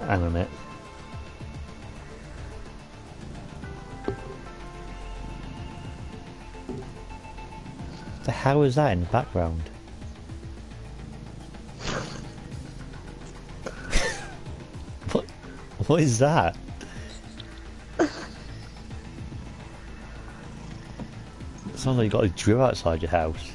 Hang on a minute. The hell is that in the background? What is that? It sounds like you got a drill outside your house.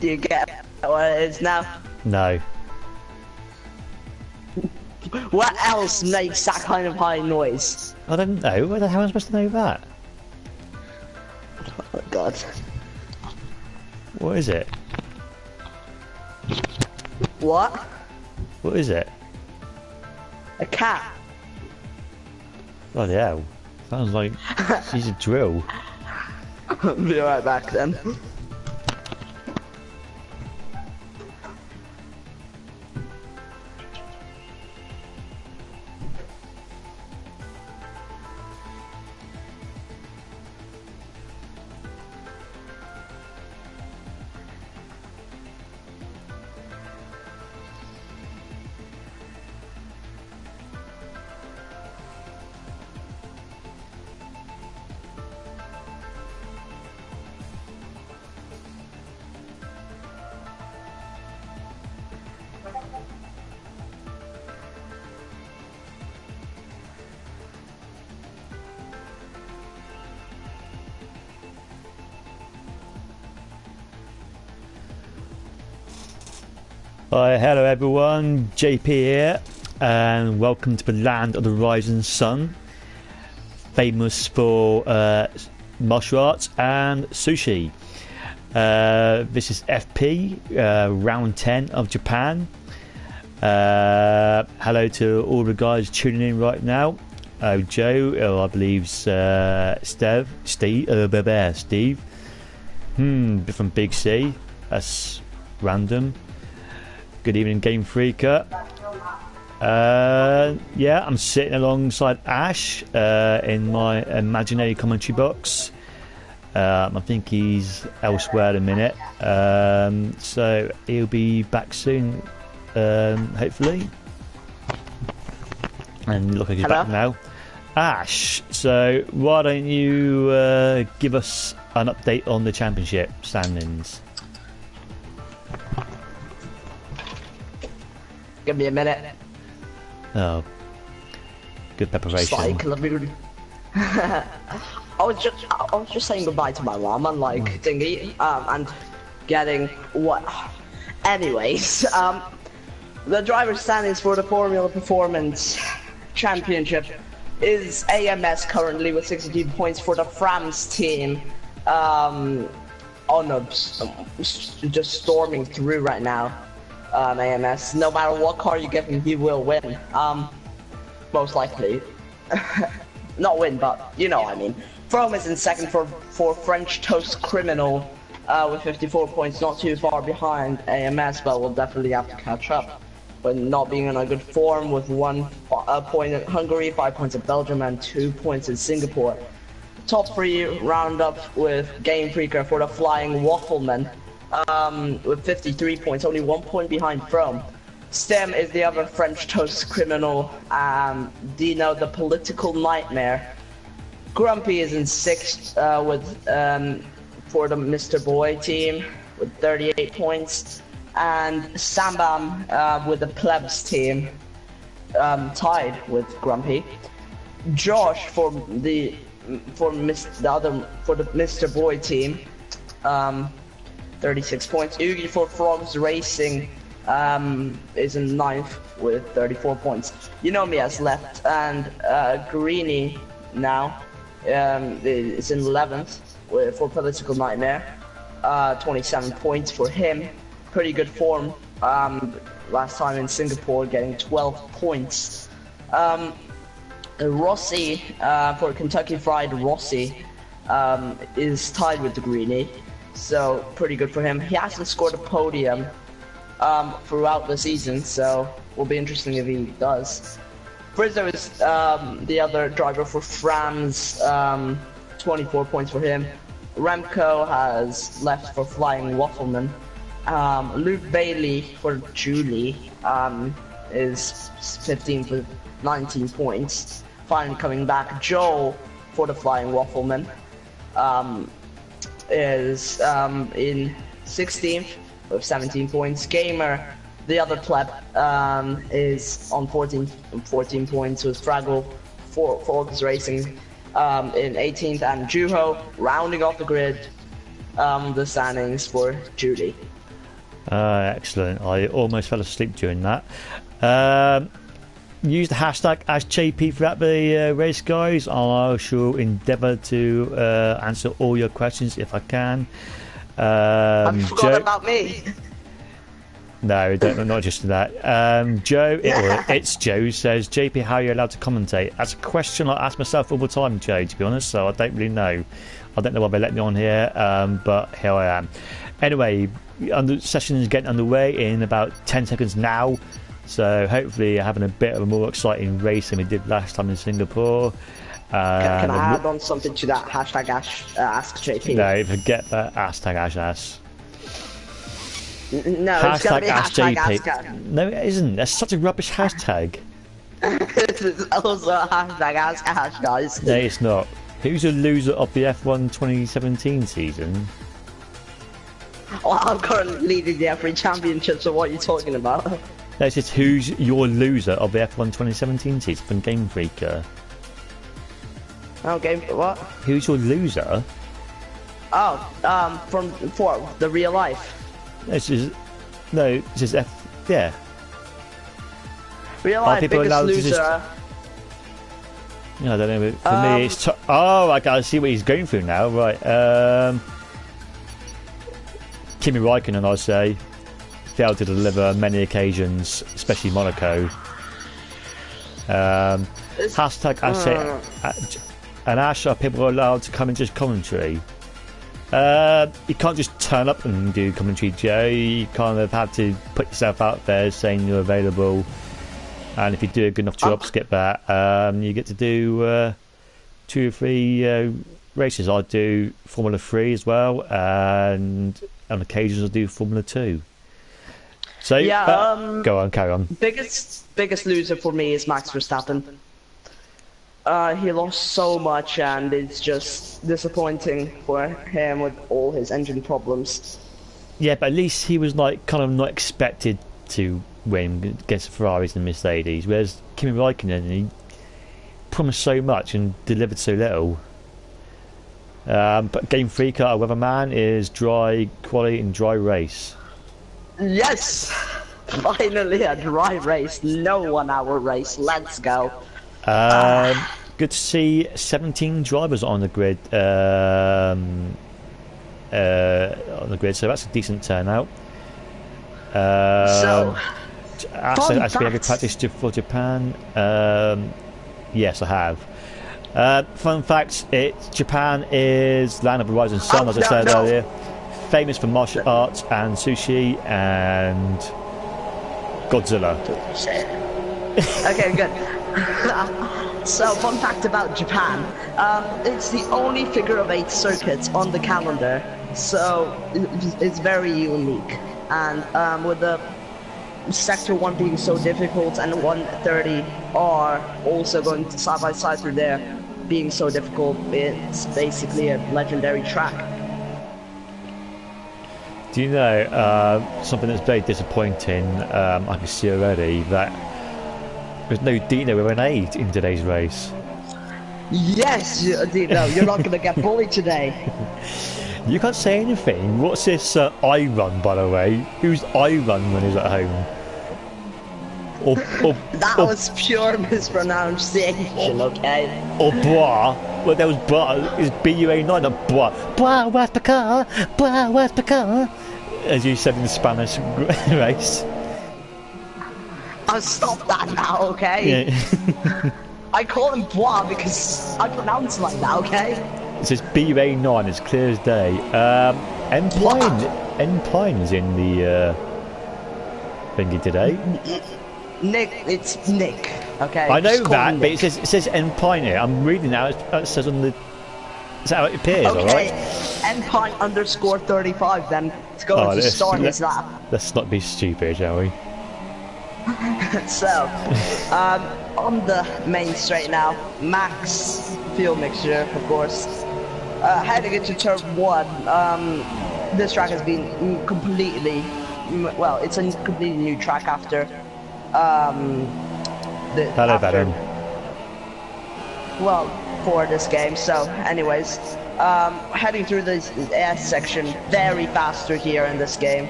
Do you get what it is now? No. What else makes that kind of high noise? I don't know. Where the hell am I supposed to know that? Oh my god. What is it? What? What is it? A cat. Bloody hell. Sounds like she's a drill. I'll be right back then. Hi, hello everyone, JP here, and welcome to the land of the rising sun, famous for martial arts and sushi. This is FP, round 10 of Japan. Hello to all the guys tuning in right now. Joe, I believe Steve, from Big C, that's random. Good evening, Game Freaker. Yeah, I'm sitting alongside Ash in my imaginary commentary box. I think he's elsewhere in a minute, so he'll be back soon, hopefully. And look like he's back now. Ash, so why don't you give us an update on the championship standings? Give me a minute. Oh, good preparation. I was just saying goodbye to my mom and like thingy, and getting what. Anyways, the driver's standings for the Formula Performance Championship is AMS currently with 62 points for the France team. Oh no, just storming through right now. AMS, no matter what car you give him, he will win. Most likely. Not win, but you know what I mean. From is in second for French Toast Criminal with 54 points, not too far behind AMS, but will definitely have to catch up. But not being in a good form with 1 point in Hungary, 5 points in Belgium, and 2 points in Singapore. Top 3 round up with Game Freaker for the Flying Waffleman. With 53 points, only 1 point behind From. Stem is the other French Toast Criminal, Dino the Political Nightmare. Grumpy is in 6th for the Mr. Boy team with 38 points. And Sambam with the Plebs team, tied with Grumpy. Josh for the Mr. Boy team, 36 points. Oogie for Frogs Racing is in 9th with 34 points. You know me as left, and Greeny now is in 11th for Political Nightmare, 27 points for him. Pretty good form last time in Singapore, getting 12 points. Rossi for Kentucky Fried Rossi is tied with the Greeny. So pretty good for him. He hasn't scored a podium throughout the season, so will be interesting if he does. Frizzo is the other driver for France, 24 points for him. Remco has left for Flying Waffleman. Luke Bailey for Julie is 15 for 19 points. Finally coming back. Joel for the Flying Waffleman is in 16th with 17 points. Gamer, the other pleb, is on 14 points with Fraggle for Focus Racing in 18th, and Juho rounding off the grid, the standings for Julie. Excellent. I almost fell asleep during that. Use the hashtag as JP throughout the race, guys. I shall endeavour to answer all your questions if I can. I forgot about me. No, not just that. Joe, it's Joe who says, JP, how are you allowed to commentate? That's a question I ask myself all the time, Joe, to be honest, so I don't really know. I don't know why they let me on here, but here I am. Anyway, session is getting underway in about 10 seconds now, so hopefully having a bit of a more exciting race than we did last time in Singapore. Can I add on something to that hashtag ask JP? No, forget that hashtag ask. No, it's gonna be hashtag ask. No, it isn't. That's such a rubbish hashtag. It's also a hashtag ask, guys. No, it's not. Who's the loser of the F1 2017 season? Well, I'm currently leading the FP Championship, so what are you talking about? No, it's just who's your loser of the F1 2017 season from Game Freaker. Oh, what? Who's your loser? Oh, for the real life. This is yeah. Real life biggest loser. No, I don't know. But for me, it's I gotta see what he's going through now. Right, Kimi Räikkönen, I say, failed to deliver on many occasions, especially Monaco. Hashtag I say, and Ash, are people allowed to come into commentary? You can't just turn up and do commentary, Joe. You kind of have to put yourself out there saying you're available, and if you do a good enough job, skip that. You get to do 2 or 3 races. I do Formula 3 as well, and on occasions I do Formula 2. So yeah, go on, carry on. Biggest loser for me is Max Verstappen. He lost so much, and it's just disappointing for him with all his engine problems. Yeah, but at least he was kind of not expected to win against the Ferraris and Mercedes, whereas Kimi Räikkönen, he promised so much and delivered so little. But Game Freaker, our weatherman, is dry quality and dry race. Yes! Finally a dry race, no 1 hour race, let's go. Good to see 17 drivers on the grid. On the grid, so that's a decent turnout. So, have you ever practiced for Japan? Yes, I have. Fun fact: Japan is land of the rising sun, as I said earlier. Famous for martial arts and sushi and Godzilla. Okay, good. So, fun fact about Japan, it's the only figure of 8 circuit on the calendar, so it's very unique. And with the Sector 1 being so difficult and 130R also going side by side through there being so difficult, it's basically a legendary track. Do you know something that's very disappointing? I can see already that there's no Dino with an 8 in today's race. Yes, Dino, you're not going to get bullied today. You can't say anything. What's this I run, by the way? Who's I run when he's at home? That was pure mispronunciation, okay? Or bra. Well, there was bra. It's BUA9, not bra. Bra, where's the car? Bra, where's the car? As you said in the Spanish race. I'll stop that now, okay? Yeah. I call him Bois because I pronounce it like that, okay? It says BUA9, it's clear as day. N Pine's in the thingy today. Nick, it's Nick. Okay. I know just call that, him but Nick. it says Empine here. I'm reading now. It says on the. Is that how it appears? Okay. All right. Empine_35. Then it's going to start his lap. Let's not be stupid, shall we? So, on the main straight now, max fuel mixture, of course. Heading into turn 1, this track has been completely, well, it's a completely new track after, Hello, Venom. Well, for this game. So, anyways, heading through this S section, very fast through here in this game.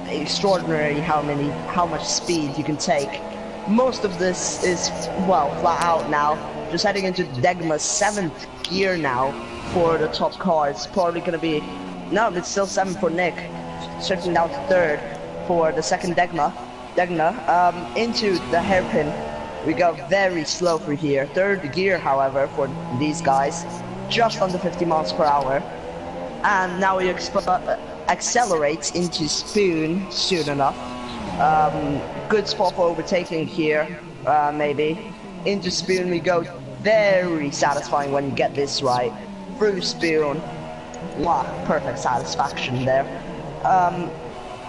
Extraordinary how much speed you can take. Most of this is, well, flat out now. Just heading into Degma's 7th gear now for the top car. It's probably gonna be, no, it's still 7 for Nick. Shifting down to 3rd for the second Degma. Into the hairpin. We go very slow through here. 3rd gear, however, for these guys, just under 50 miles per hour. And now we accelerates into Spoon soon enough. Good spot for overtaking here, maybe. Into Spoon we go, very satisfying when you get this right. Through Spoon, wow, perfect satisfaction there.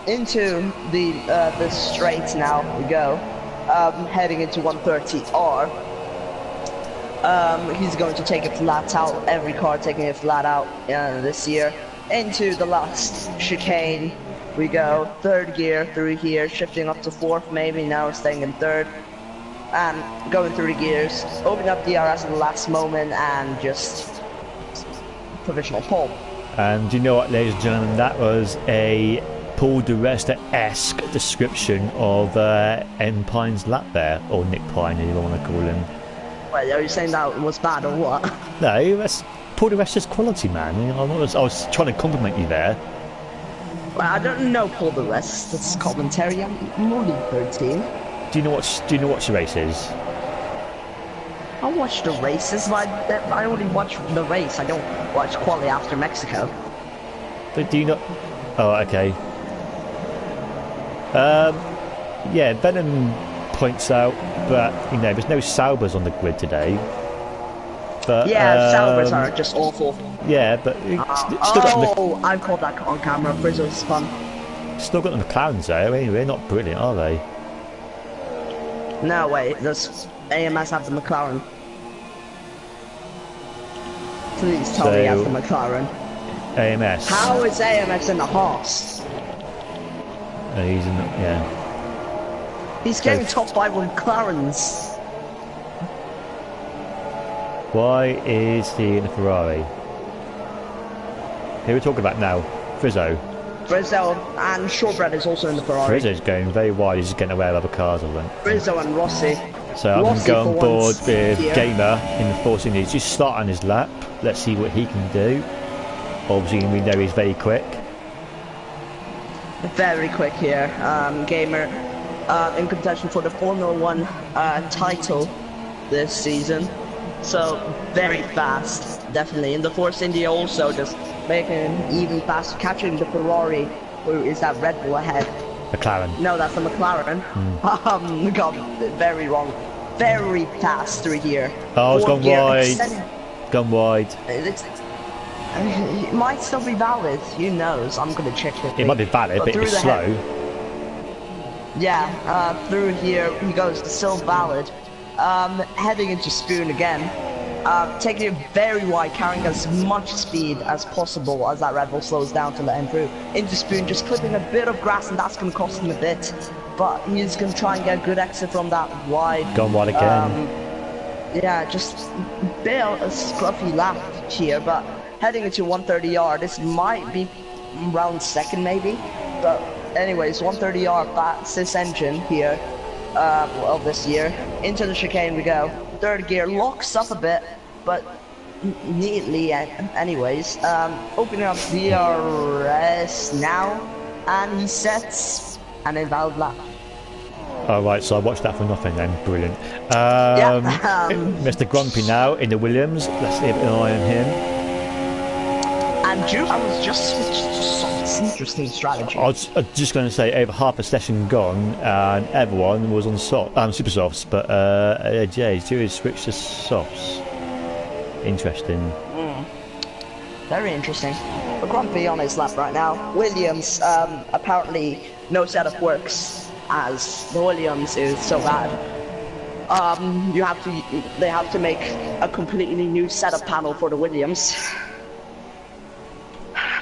Into the straight now we go, heading into 130R. He's going to take it flat out, every car taking it flat out this year. Into the last chicane we go, 3rd gear through here, shifting up to 4th maybe, now staying in 3rd. And going through the gears, opening up DRS at the last moment and just provisional pole. And you know what, ladies and gentlemen, that was a Paul de Resta-esque description of Empine's lap there, or Nick Pine, if you want to call him. Wait, are you saying that was bad or what? No, that's Paul de Resta's quality, man. I was trying to compliment you there. Well, I don't know Paul de Resta's commentary. I'm only 13. Do you know what the race is? I watch the races, but I only watch the race. I don't watch quali after Mexico. But do you not? Oh, okay. Yeah, Venom points out that there's no Saubers on the grid today. But yeah, Saubers are just awful. Yeah, but I caught that on camera. Brizzo's fun. Still got the McLarens though. Anyway, not brilliant, are they? No, wait. Does AMS have the McLaren? Please tell me he has the McLaren. AMS. How is AMS in the Haas? He's in the, yeah. He's getting top 5 with McLarens. Why is he in a Ferrari? Who are we talking about now? Frizzo. Frizzo and Shortbread is also in the Ferrari. Frizzo's going very wide. He's just getting away with other cars, I think. Frizzo and Rossi. So I'm going to go on board with here. Gamer in the forcing these. Just start on his lap. Let's see what he can do. Obviously, we know he's very quick. Very quick here. Gamer in contention for the Formula 1 title this season. So, very fast, definitely. In the Force India also just making even faster, catching the Ferrari, who is that Red Bull ahead. McLaren. No, that's the McLaren. Got very wrong. Very fast through here. Oh, it's gone wide. Gone wide. It might still be valid. Who knows? I'm gonna check it. It might be valid, but it's slow. Yeah, through here he goes. Still valid. Heading into Spoon again. Taking it very wide, carrying as much speed as possible as that Red Bull slows down to let him through. Into Spoon, just clipping a bit of grass, and that's going to cost him a bit. But he's going to try and get a good exit from that wide. Gone wide again. Yeah, just build a scruffy lap here, but heading into 130R, this might be round 2nd maybe. But anyways, 130R fastest engine here. Of this year. Into the chicane we go. 3rd gear locks up a bit, but neatly anyways. Opening up DRS now, and he sets an invalid lap. Alright, so I watched that for nothing then. Brilliant. Mr. Grumpy now in the Williams. Let's keep an eye on him. And Juke, I was just some interesting strategy. I was just going to say, over half a session gone, and everyone was on super softs, but Juve switched to softs. Interesting. Very interesting. But Grumpy on his lap right now. Williams, apparently no setup works, as the Williams is so bad. They have to make a completely new setup panel for the Williams.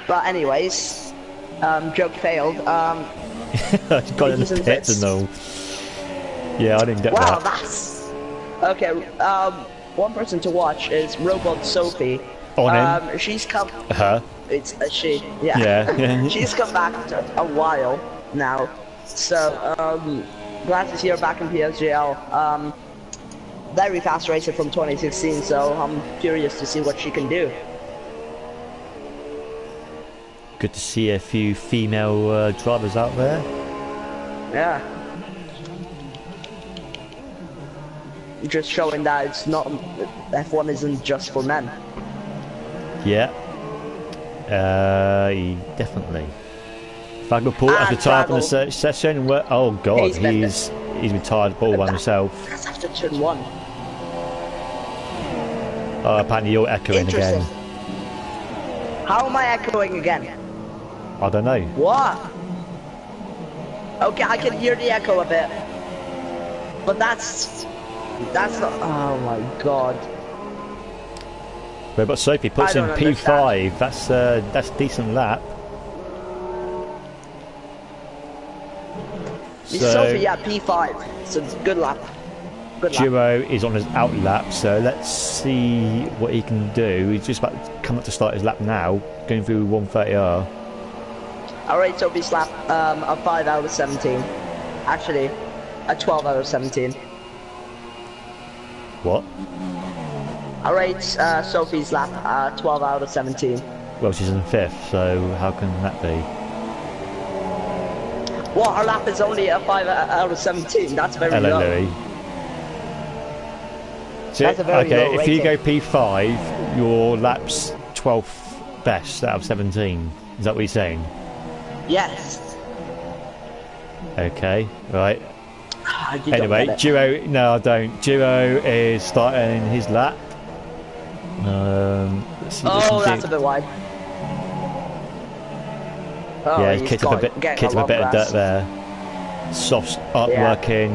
But anyways, joke failed. I got in the pits and all. Yeah, I didn't get that. Wow, that's... Okay, one person to watch is Robot Sophie. On him. She's come... Her? It's a she, yeah. Yeah. She's come back a while now. So, glad to see her back in PSGL. Very fast racer from 2016, so I'm curious to see what she can do. Good to see a few female drivers out there. Yeah. Just showing that it's not... F1 isn't just for men. Yeah. Definitely. Fagel has retired from the session. Oh god, he's retired all by himself. That's after turn 1. Oh, apparently you're echoing again. How am I echoing again? I don't know. What? Okay, I can hear the echo a bit. But that's not... Oh my god. But Sophie puts in P5. That's a decent lap. So, Sophie, yeah, P5. So good lap. Good lap. Duo is on his out lap, so let's see what he can do. He's just about to come up to start his lap now, going through 130R. Alright, Sophie's lap, a 5 out of 17. Actually, a 12 out of 17. What? Alright, Sophie's lap, 12 out of 17. Well, she's in 5th, so how can that be? Well, her lap is only a 5 out of 17. That's very Hello, low. Louis. So, That's a very okay, low if you go rating. P5, your lap's 12th best out of 17. Is that what you're saying? Yes. Okay, right. You don't Anyway, get it. Duo, no I don't. Duo is starting his lap. Let's see what he Oh, can that's do. a bit wide. Oh, Yeah, he's kicked up a bit of dirt there. Softs aren't working.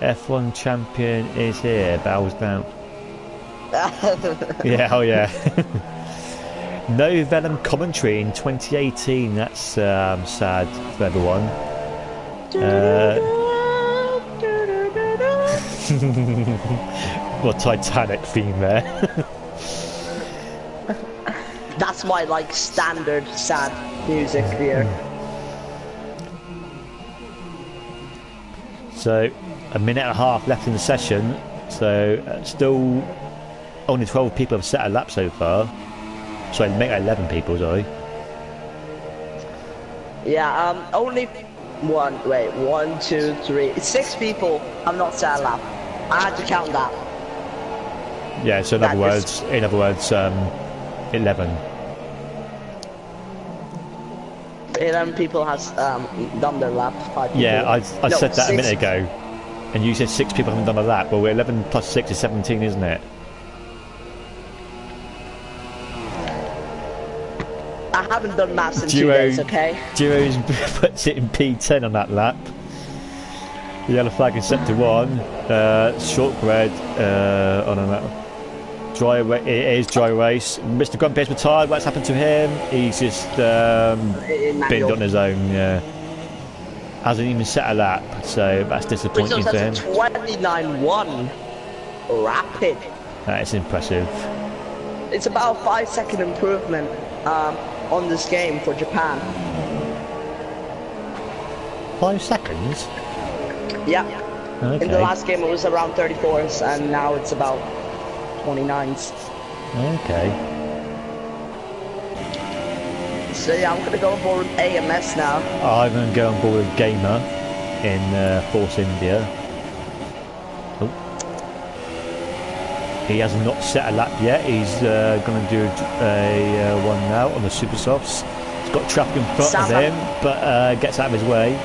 F1 champion is here. Bows down. Yeah, oh yeah. No Venom commentary in 2018. That's sad for everyone. What Titanic theme there. That's my like standard sad music here. So a minute and a half left in the session. So still only 12 people have set a lap so far. Sorry, make it 11 people, sorry. Yeah, only 1, 2, 3, 6 people have not set a lap. I had to count that. Yeah, so in other words, 11. 11 people has done their lap. 5 people. Yeah, I said that 6. a minute ago, and you said 6 people haven't done a lap. Well, we're 11 plus 6 is 17, isn't it? I haven't done maths in 2 days, okay? Duo puts it in P10 on that lap. The yellow flag is set to 1. Shortbread on a it is dry race. Mr. Grumpy is retired. What's happened to him? He's just binned on his own. Yeah, hasn't even set a lap, so that's disappointing for him. 29-1 rapid. That is impressive. It's about a 5-second improvement on this game for Japan. 5 seconds? Yeah. Okay. In the last game it was around 34s, and now it's about 29s. Okay. So yeah, I'm gonna go on board with AMS now. I'm going to go on board with Gamer in Force India. Oh. He has not set a lap yet. He's going to do a one now on the super softs. He's got traffic in front of him, but gets out of his way.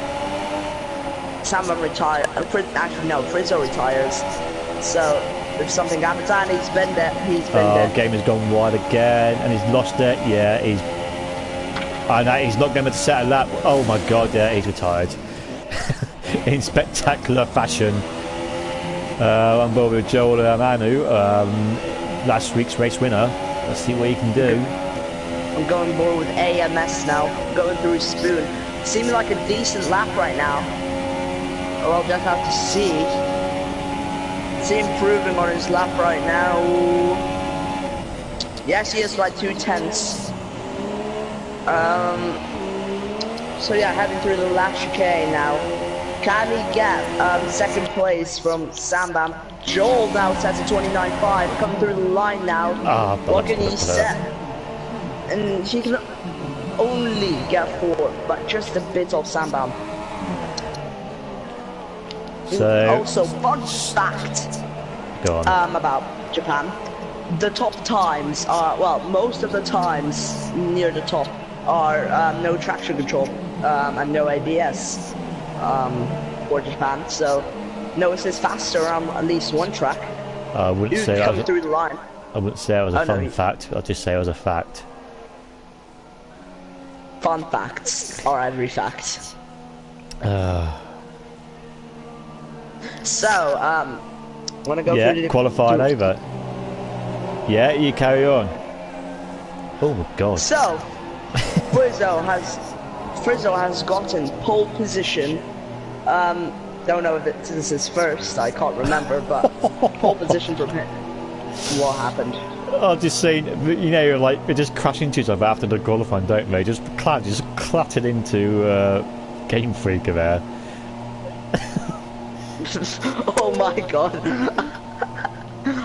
Samba retires. Actually, no, Frizzo retires. So if something happens, and he's been there. Game has gone wide again, and he's lost it. Yeah, he's not going to set a lap. Oh my God! Yeah, he's retired in spectacular fashion. I'm bored with Joel Manu, last week's race winner. Let's see what he can do. I'm going more with AMS now, going through his spoon. Seeming like a decent lap right now. Well, I'll just have to see. See improving on his lap right now. Yes, he is like 2/10. So yeah, heading through the last chicane now. Can he get second place from Sambam? Joel now sets a 29.5, coming through the line now. What can he set? And he can only get 4, but just a bit of Sambam. So, also, fun fact about Japan. The top times are, well, most of the times near the top are no traction control and no ABS. For Japan, so no assist faster on at least one track. I wouldn't say that was through the line. I wouldn't say it was a fun fact. I'll just say it was a fact. Fun facts are every fact. So, wanna go through the qualified over. Yeah, you carry on. Oh my God. So, Frizzo has gotten pole position. Don't know if this is his first, I can't remember, but pole position from him. What happened? I'll just say, you know, like, they just crash into each other after the qualifying, don't they? Just clattered into Game Freaker there. Oh my God.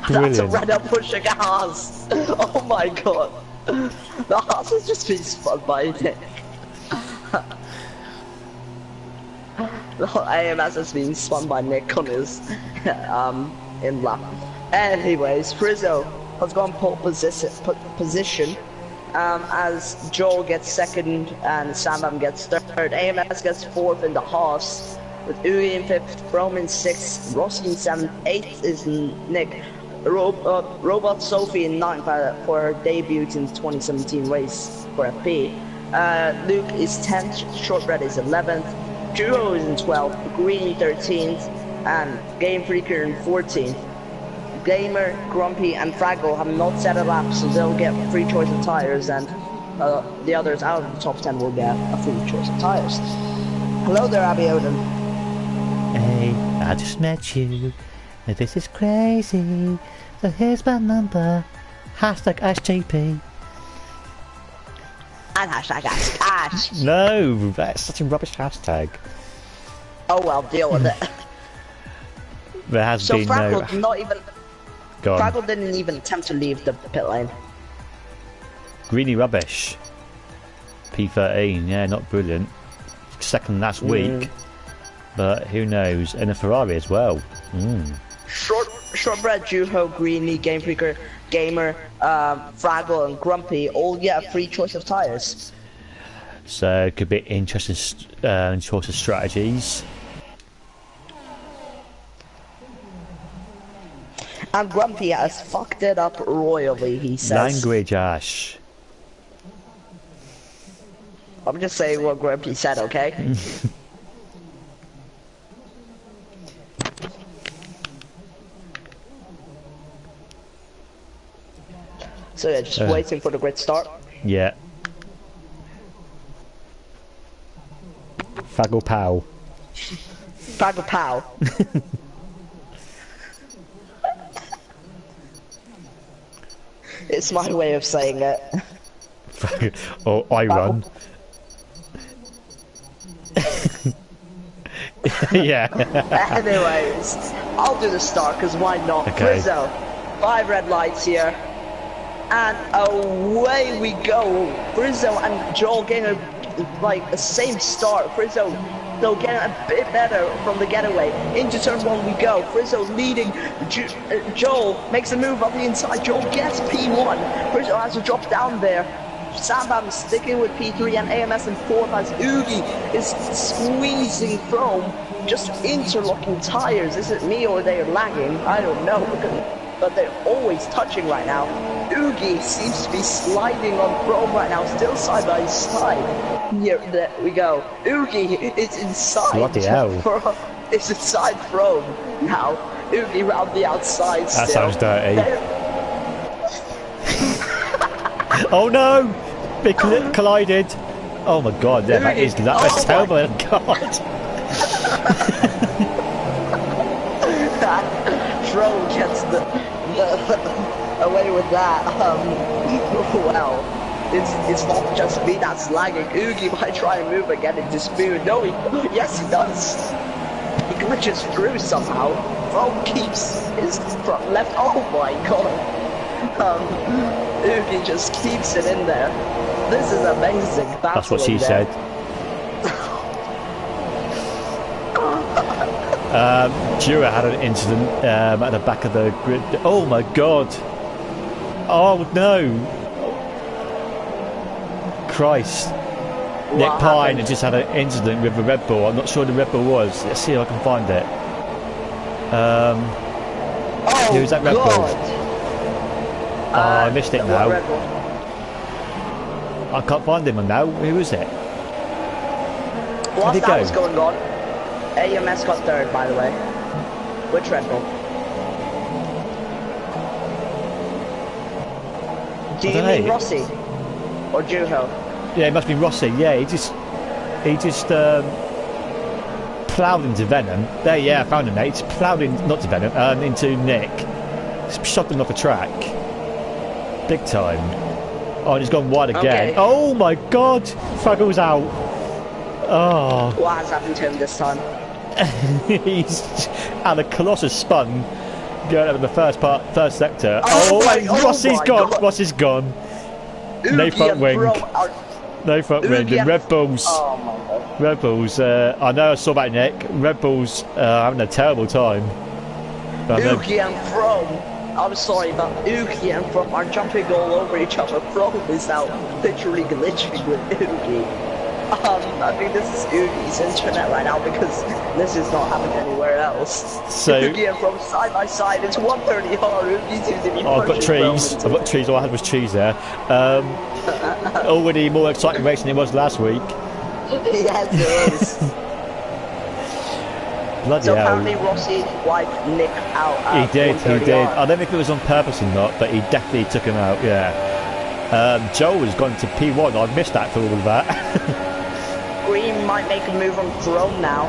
That's a Renault pushing a Haas. Oh my God. The Haas has just been spun by Nick. The whole AMS has been spun by Nick on his in lap. Anyways, Frizzo has gone pole position as Joel gets second and Sambam gets third. AMS gets fourth in the Haas with Ugi in fifth, Brom in sixth, Rossi in seventh, eighth is Nick. Robot Sophie in ninth for her debut in the 2017 race for FP. Luke is 10th, Shortbread is 11th, Duo is in 12th, Green 13th, and Game Freaker in 14th. Gamer, Grumpy, and Fraggle have not set a lap, so they'll get free choice of tires, and the others out of the top 10 will get a free choice of tires. Hello there, Abby Odin. Hey, I just met you. This is crazy. So here's my number. Hashtag AskJP. And hashtag Ash. No, that's such a rubbish hashtag. Oh well, deal with it. There has been Fraggle no... not even... Fraggle didn't even attempt to leave the pit lane. Greeny rubbish. P13, yeah, not brilliant. Second last week. But who knows? And a Ferrari as well. Shortbread, Juho, Greeny, Game Freaker, Gamer, Fraggle, and Grumpy all get a free choice of tires. So it could be interesting choice of strategies. And Grumpy has fucked it up royally, he says. Language, Ash. I'm just saying what Grumpy said, okay? So yeah, just waiting for the grid start. Yeah. Fraggle pow. Fraggle pow. It's my way of saying it. Oh, I run. Yeah. Anyways, I'll do the start because why not? Okay. Frizzo, 5 red lights here. And away we go. Frizzo and Joel getting a like the same start. Frizzo though getting a bit better from the getaway. Into turn 1 we go. Frizzo leading. Joel makes a move up the inside. Joel gets P1. Frizzo has to drop down there. Sambam sticking with P3 and AMS in 4th as Oogie is squeezing Chrome. Just interlocking tires. Is it me or they're lagging? I don't know. But they're always touching right now. Oogie seems to be sliding on Chrome right now, still side by side. Here, there we go. Oogie is inside. Bloody hell. It's inside Chrome now. Oogie round the outside still. That sounds dirty. Oh no! They collided. Oh my god, yeah, that's terrible. Oh god. Chrome gets the away with that. Well, it's not just me that's lagging. Oogie might try and move again into Spoon. No, yes he does. He glitches through somehow. Chrome keeps his front left. Oh my god. Oogie just keeps it in there. This is amazing. That's what she said. Jura had an incident at the back of the grid. Oh my god! Oh no! Christ! Nick Pine had just had an incident with the Red Bull. I'm not sure who the Red Bull was. Let's see if I can find it. Who's that Red Bull? I missed it now. I can't find him now. Who is it? Whilst that was going on, AMS got 3rd, by the way. Which Red Bull? Do you mean Rossi? Or Juho? Yeah, it must be Rossi. Yeah, he just ploughed into Venom. There, yeah, I found him, mate. He's ploughed in, not to Venom, into Nick. He's shot him off the track. Big time. Oh, and he's gone wide again. Okay. Oh my god! Fraggle's out. Oh. What has happened to him this time? He's had a Colossus spun going over the first sector. Rossi's gone. God. Rossi's gone. No front wing. No front wing. The Red Bulls. Red Bulls. I know I saw about Nick. Red Bulls having a terrible time. Oogie and Chrome. I'm sorry, but Oogie and Chrome are jumping all over each other. Chrome is now literally glitching with Oogie. I think this is Oogie's internet right now because this is not happening anywhere else. So Oogie and Chrome side by side. It's 130 hard. Oogie seems to be I've got trees. I've got trees. All I had was trees there. Already more exciting race than it was last week. Yes, it is. Bloody so hell. apparently Rossi wiped Nick out. He did. I don't know if it was on purpose or not, but he definitely took him out. Yeah. Joel has gone to P1. I missed that for all of that. Green might make a move on Chrome now.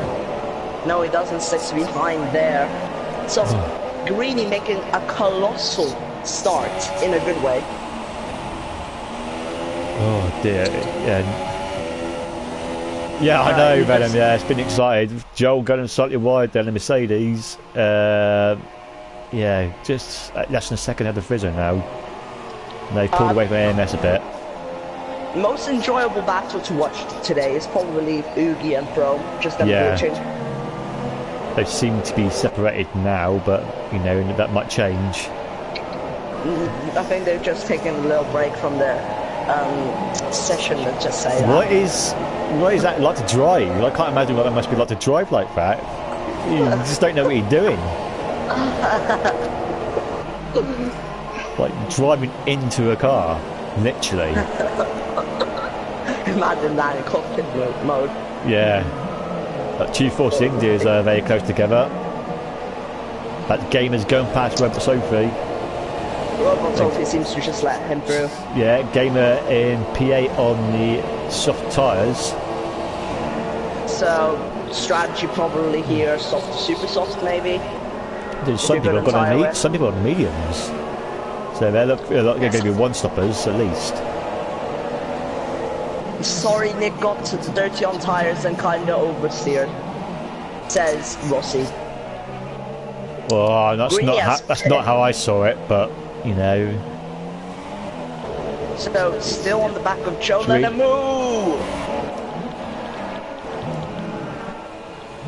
No, he doesn't. Sticks behind there. So Greeny making a colossal start in a good way. Oh dear. Yeah, I know, Venom. Yeah, it's been excited. Joel going slightly wide there in the Mercedes. Yeah, just less than a second ahead of Frizzo now. And they pulled away from AMS a bit. Most enjoyable battle to watch today is probably Oogie and Chrome. Just them glitching. They seem to be separated now, but you know that might change. I think they're just taking a little break from their session. Let's just say. What is that like to drive? I can't imagine what that must be like to drive like that. You just don't know what you're doing. Like driving into a car, literally. Imagine that in cockpit mode. Yeah. That 240 India is very close together. That Gamer's going past Robert Sophie. Robert Sophie seems to just let him through. Yeah, Gamer in PA on the soft tyres. So, strategy probably here, soft, super soft maybe. There's some people have got some people on mediums. So they're going to be one-stoppers at least. Sorry, Nick got dirty on tires and kind of oversteered, says Rossi. Well, that's not how I saw it, but you know. So still on the back of Joe. Let him move.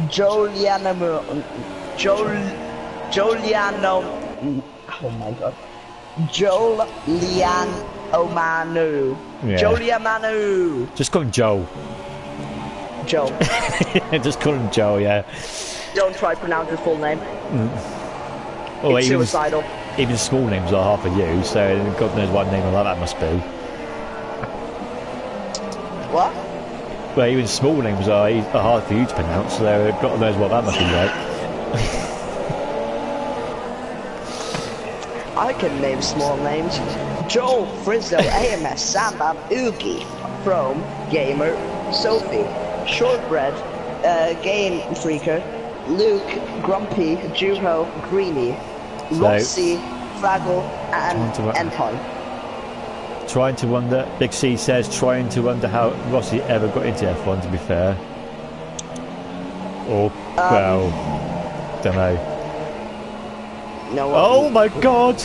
Joliano, oh my god, Joliano, Yeah. Joliamanu. Just call him Joel. Joe. Just call him Joel, yeah. Don't try to pronounce his full name. Or It's suicidal. Even small names are hard for you, so God knows what name like that must be. What? Well, even small names are hard for you to pronounce, so God knows what that must be like. I can name small names. Joel, Frizzo, AMS, Sambam, Oogie, Chrome, Gamer, Sophie, Shortbread, Game Freaker, Luke, Grumpy, Juho, Greenie, Rossi, Fraggle, and Empire. Trying to wonder, Big C says, trying to wonder how Rossi ever got into F1, to be fair. Or, well, don't know. No. Oh my god!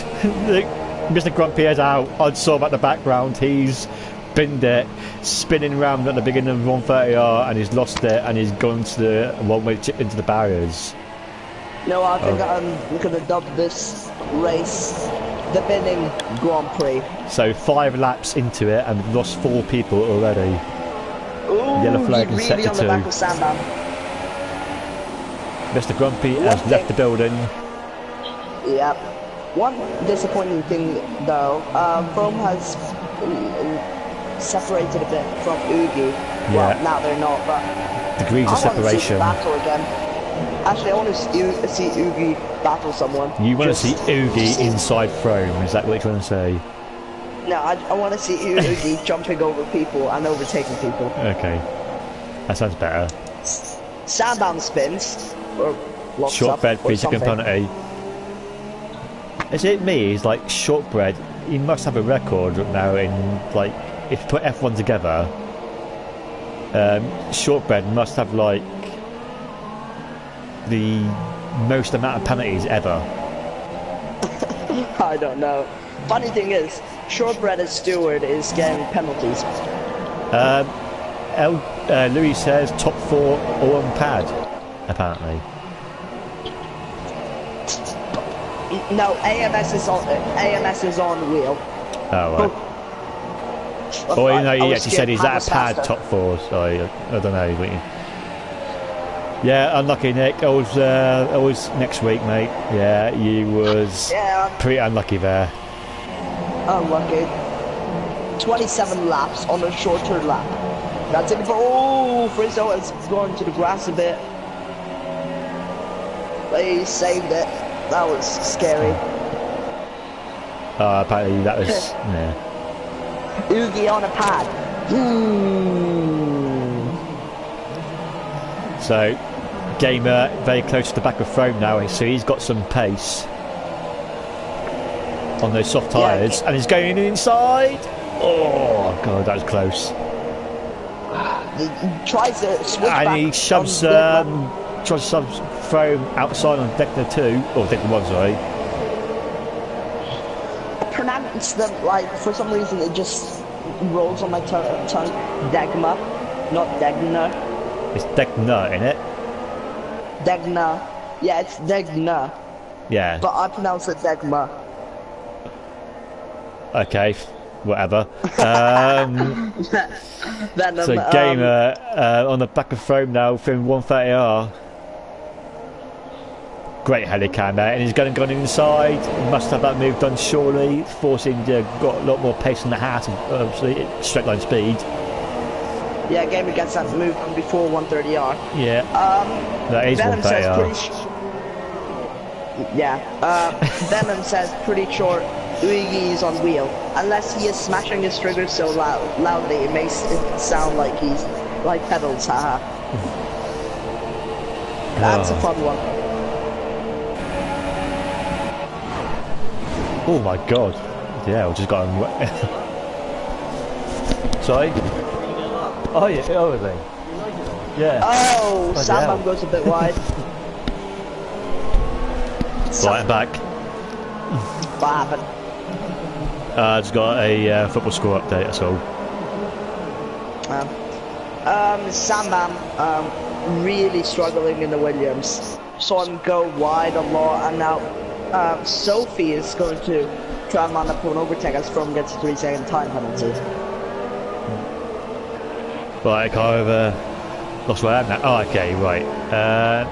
Mr. Grumpy is out. I saw him at the background. He's binned it, spinning round at the beginning of 130R, and he's lost it, and he's gone to the one-way chip into the barriers. No, I think I'm gonna dub this race the Binning Grand Prix. So 5 laps into it, and we've lost 4 people already. Ooh, Yellow flag in really sector on the 2. back of Sambam. Mr. Grumpy has left the building. Yep. One disappointing thing though, Chrome has separated a bit from Oogie. Yeah. Well, now they're not, but Degrees of separation. I want to see the battle again. Actually, I want to see Oogie battle someone. You want to see Oogie inside Chrome, is that what you're trying to say? No, I want to see Oogie jumping over people and overtaking people. Okay. That sounds better. Sambam spins, or locks Short up, bed, or 3 second something. penalty. Is it me? He's like Shortbread. He must have a record now in, like, if you put F1 together, Shortbread must have like the most amount of penalties ever. I don't know. Funny thing is, Shortbread as steward is getting penalties. Louis says top 4 all on pad, apparently. No, AMS is on wheel. Oh, right. Or you know, he actually said he's at a pad top 4, so I don't know. Yeah, unlucky, Nick. Always next week, mate. Yeah, you was pretty unlucky there. Unlucky. 27 laps on a shorter lap. That's it. Oh, Frizzo has gone to the grass a bit. But he saved it. That was scary. Apparently that was yeah. Oogie on a pad. So, Gamer very close to the back of Throne now, so he's got some pace on those soft tyres, and he's going inside. Oh god, that was close. He tries to switch back, and he shoves Throne outside on Decna 2 or Decna 1, sorry. Pronounce them like for some reason it just rolls on my tongue. Degma, not Degna. It's Decna, isn't it? Degna. Yeah, it's Degna. Yeah. But I pronounce it Degma. Okay, whatever. Venom, so Gamer on the back of Throne now, from 130R. Great helicam there, and he's gone inside. He must have that move done surely, forcing got a lot more pace in the hat, obviously straight line speed. Yeah, Gamer gets that move before 130R. Yeah. That is Venom 130R. Venom says pretty short. Luigi is on wheel, unless he is smashing his trigger so loudly it makes it sound like he's like pedals. Haha. That's a fun one. Oh my god. Yeah, I just got him. Sorry? Oh yeah, everything. Yeah. Oh, Sambam goes a bit wide. Right back. What happened? I just got a football score update, that's all. Sambam really struggling in the Williams. Saw him go wide a lot, and now Sophie is going to try and line up for an overtake as From gets a 3-second time penalty. Right, I've lost where I am now. Oh, okay, right.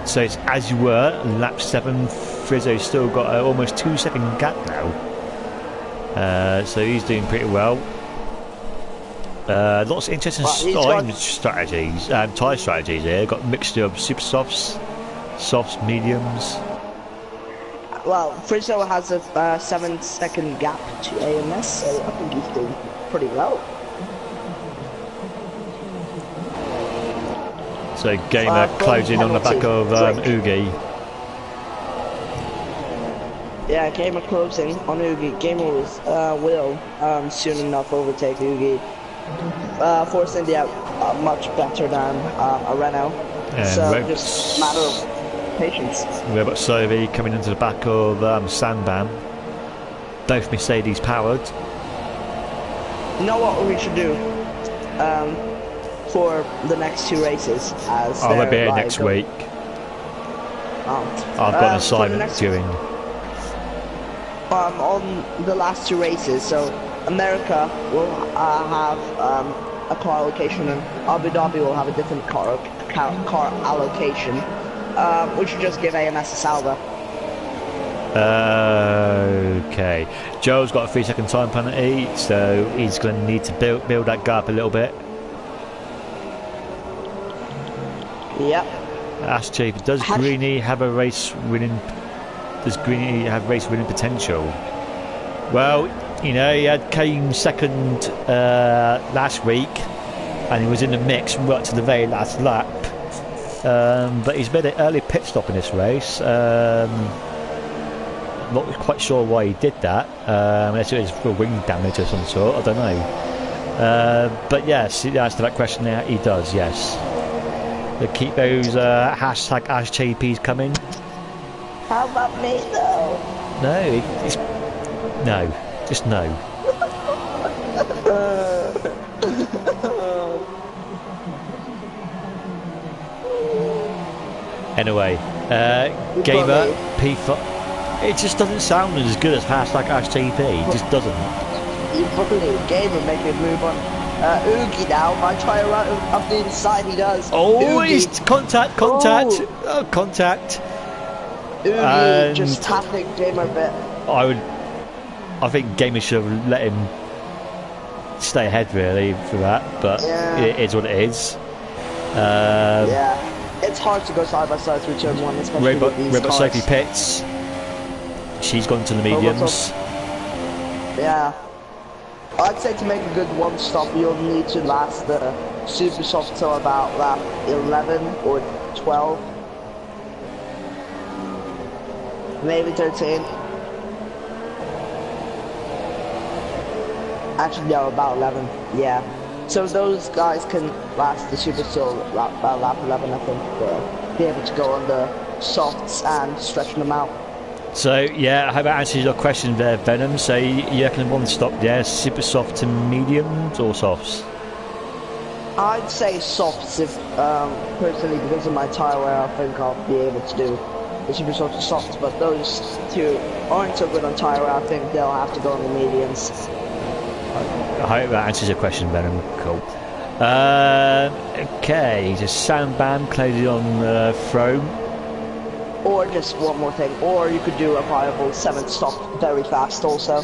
So it's as you were, lap 7. Frizzo's still got almost 2-second gap now. So he's doing pretty well. Lots of interesting strategies, tyre strategies here. Got a mixture of super softs, softs, mediums. Well, Frizzo has a 7-second gap to AMS, so I think he's doing pretty well. So Gamer closing on the back of Oogie. Yeah, Gamer closing on Oogie. Gamer will soon enough overtake Oogie, forcing the out much better than a Renault. So just a matter of patience. We've got Sophie coming into the back of Sandbam. Both Mercedes powered. You know what we should do for the next 2 races? As I'll be here next week. I've got an assignment doing. On the last 2 races, so America will have a car allocation, and Abu Dhabi will have a different car allocation. We should just give AMS a salvo. Okay. Joe's got a 3-second time penalty, so he's going to need to build that gap a little bit. Yep. Ask Chief, does Greeny have a race winning? Does Greeny have race winning potential? Well, you know, he came second last week, and he was in the mix right to the very last lap. But he's made an early pit stop in this race. Not quite sure why he did that. Unless it was for wing damage or some sort. I don't know. But yes, to answer that question, he does. Yes. They keep those hashtag AskJPs coming. How about me though? No, no, just no. Anyway, Gamer P5. It just doesn't sound as good as hashtag AskJP. It just doesn't. You bully Gamer making a move on Oogie now. I try right up the inside. He does. Oh, he's contact. Oh, contact. Oogie just tapping Gamer a bit. I think Gamer should have let him stay ahead really for that, but it is what it is. Yeah, it's hard to go side by side through turn 1, especially with these Robot cars. Sophie pits. She's gone to the mediums. Yeah. I'd say to make a good one stop, you'll need to last the super soft till about lap 11 or 12. Maybe 13. Actually, no, about 11. Yeah. So those guys can last the super till about lap 11, I think. Be able to go on the softs and stretching them out. So yeah, I hope that answers your question there, Venom. So you reckon one stop there, super soft to mediums or softs? I'd say softs if, personally, because of my tyre wear, I think I'll be able to do the super soft to softs, but those two aren't so good on tyre wear. I think they'll have to go on the mediums. I hope that answers your question, Venom. Cool. Okay, so Sandbam closing on Throne. Or just one more thing, or you could do a viable 7th stop very fast also.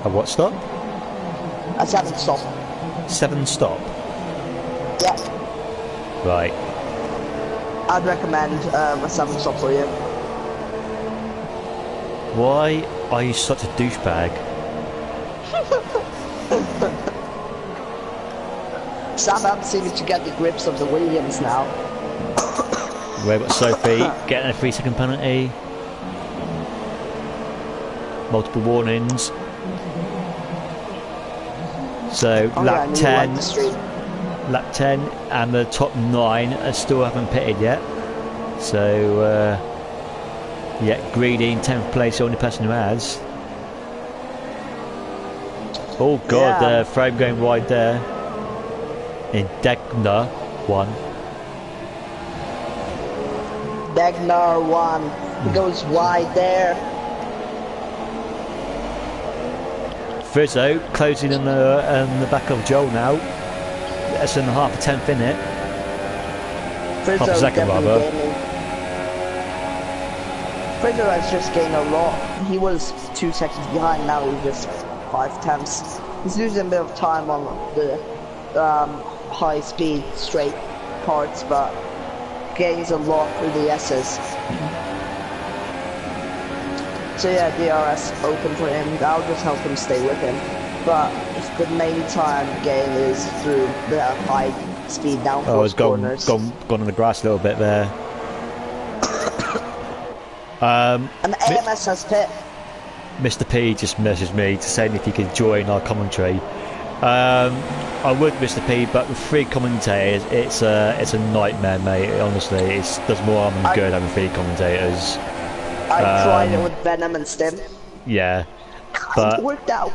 A what stop? A 7th stop. 7 stop? Yeah. Right. I'd recommend a 7th stop for you. Why are you such a douchebag? Sam seeming to get the grips of the Williams now. We've got Sophie getting a 3-second penalty. Multiple warnings. So lap 10, lap 10, and the top 9 still haven't pitted yet. So yeah, Greedy in 10th place, the only person who has. Oh god, the frame going wide there. In Degna 1. Degnar one. He goes wide there. Frizzo closing in the back of Joel now. That's in half a 10th in it. Half a second rather. Frizzo has just gained a lot. He was 2 seconds behind, now he's just 5/10. He's losing a bit of time on the high speed straight parts, but gains a lot through the S's. So yeah, DRS open for him. That'll just help him stay with him. But the main time gain is through the high speed downforce corners. Gone on the grass a little bit there. And the AMS has pit. Mr. P just messaged me to say if he could join our commentary. I would, Mr. P, but with 3 commentators, it's a nightmare, mate. Honestly, it does more harm than good having 3 commentators. I tried it with Venom and Stim. Yeah, but it worked out.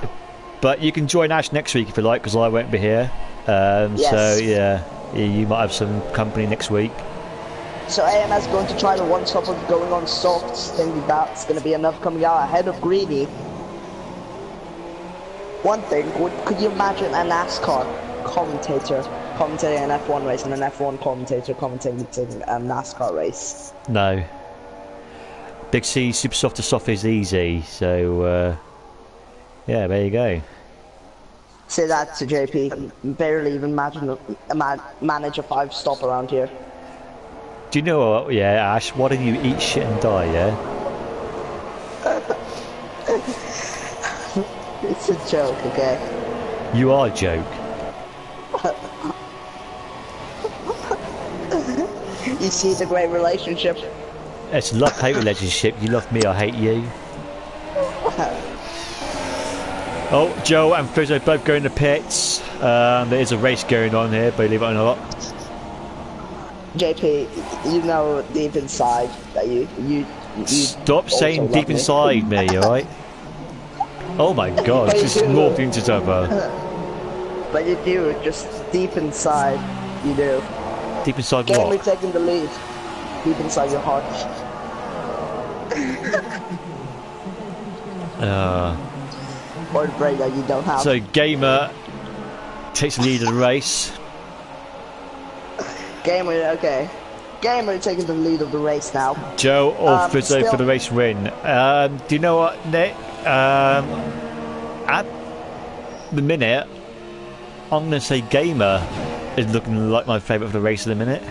But you can join Ash next week if you like, because I won't be here. Yes. So yeah, you might have some company next week. So AMS going to try the one-stopper going on softs, thinking that's going to be enough coming out ahead of Greedy. One thing, could you imagine a NASCAR commentator commentating an F1 race and an F1 commentator commentating a NASCAR race? No. Big C, super soft to soft is easy, so yeah, there you go. Say that to JP, barely even manage a 5-stop around here. Do you know what, yeah, Ash, why don't you eat shit and die, yeah? It's a joke, okay? You are a joke. You see the great relationship? It's a love-hate relationship. You love me, I hate you. Oh, Joe and Frizzo both going to pits. There is a race going on here, believe it or not. JP, you know deep inside that you Stop saying deep inside me, alright? Oh my god, it's just morphed into each other. But you do, just deep inside, you do. Deep inside Gamer what? taking the lead. Deep inside your heart. Or the brain that you don't have. So Gamer takes the lead of the race. Gamer, okay. Gamer taking the lead of the race now. Joe or Frizzo for the race win. Do you know what, Nick? At the minute, I'm going to say Gamer is looking like my favourite for the race at the minute.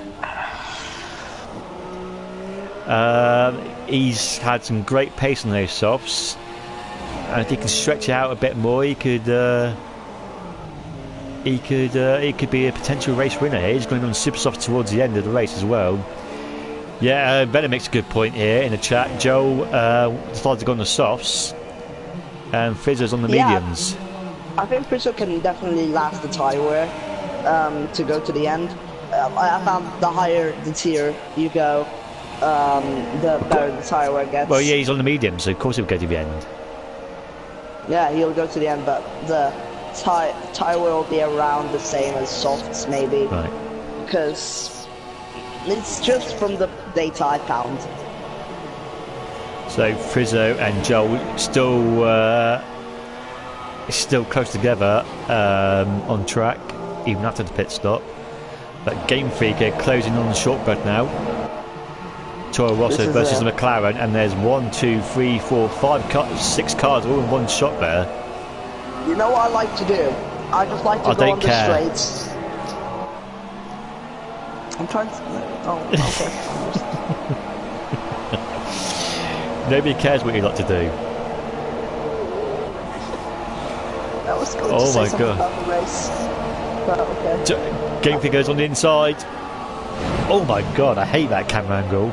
He's had some great pace on those softs, and if he can stretch it out a bit more, he could be a potential race winner here. He's going on super soft towards the end of the race as well. Yeah, Venom makes a good point here in the chat. Joe decided to go on the softs, and Frizzo's on the mediums. I think Frizzo can definitely last the tyre wear to go to the end. I found the higher the tier you go, the better the tyre wear gets. Well, yeah, he's on the medium, so of course he'll go to the end. Yeah, he'll go to the end, but the tyre wear will be around the same as softs, maybe. Right. Because it's just from the data I found. So Frizzo and Joel still close together on track, even after the pit stop. But Game Freak are closing on the shortcut now. Toro Rosso versus the McLaren, and there's 1, 2, 3, 4, 5 cars, 6 cars all in one shot there. You know what I like to do? I just like to go on the straights. I'm trying to... Oh, okay. Nobody cares what you like to do. That was good. Oh my god. About the race. But, okay. Game Freak goes on the inside. Oh my god, I hate that camera angle.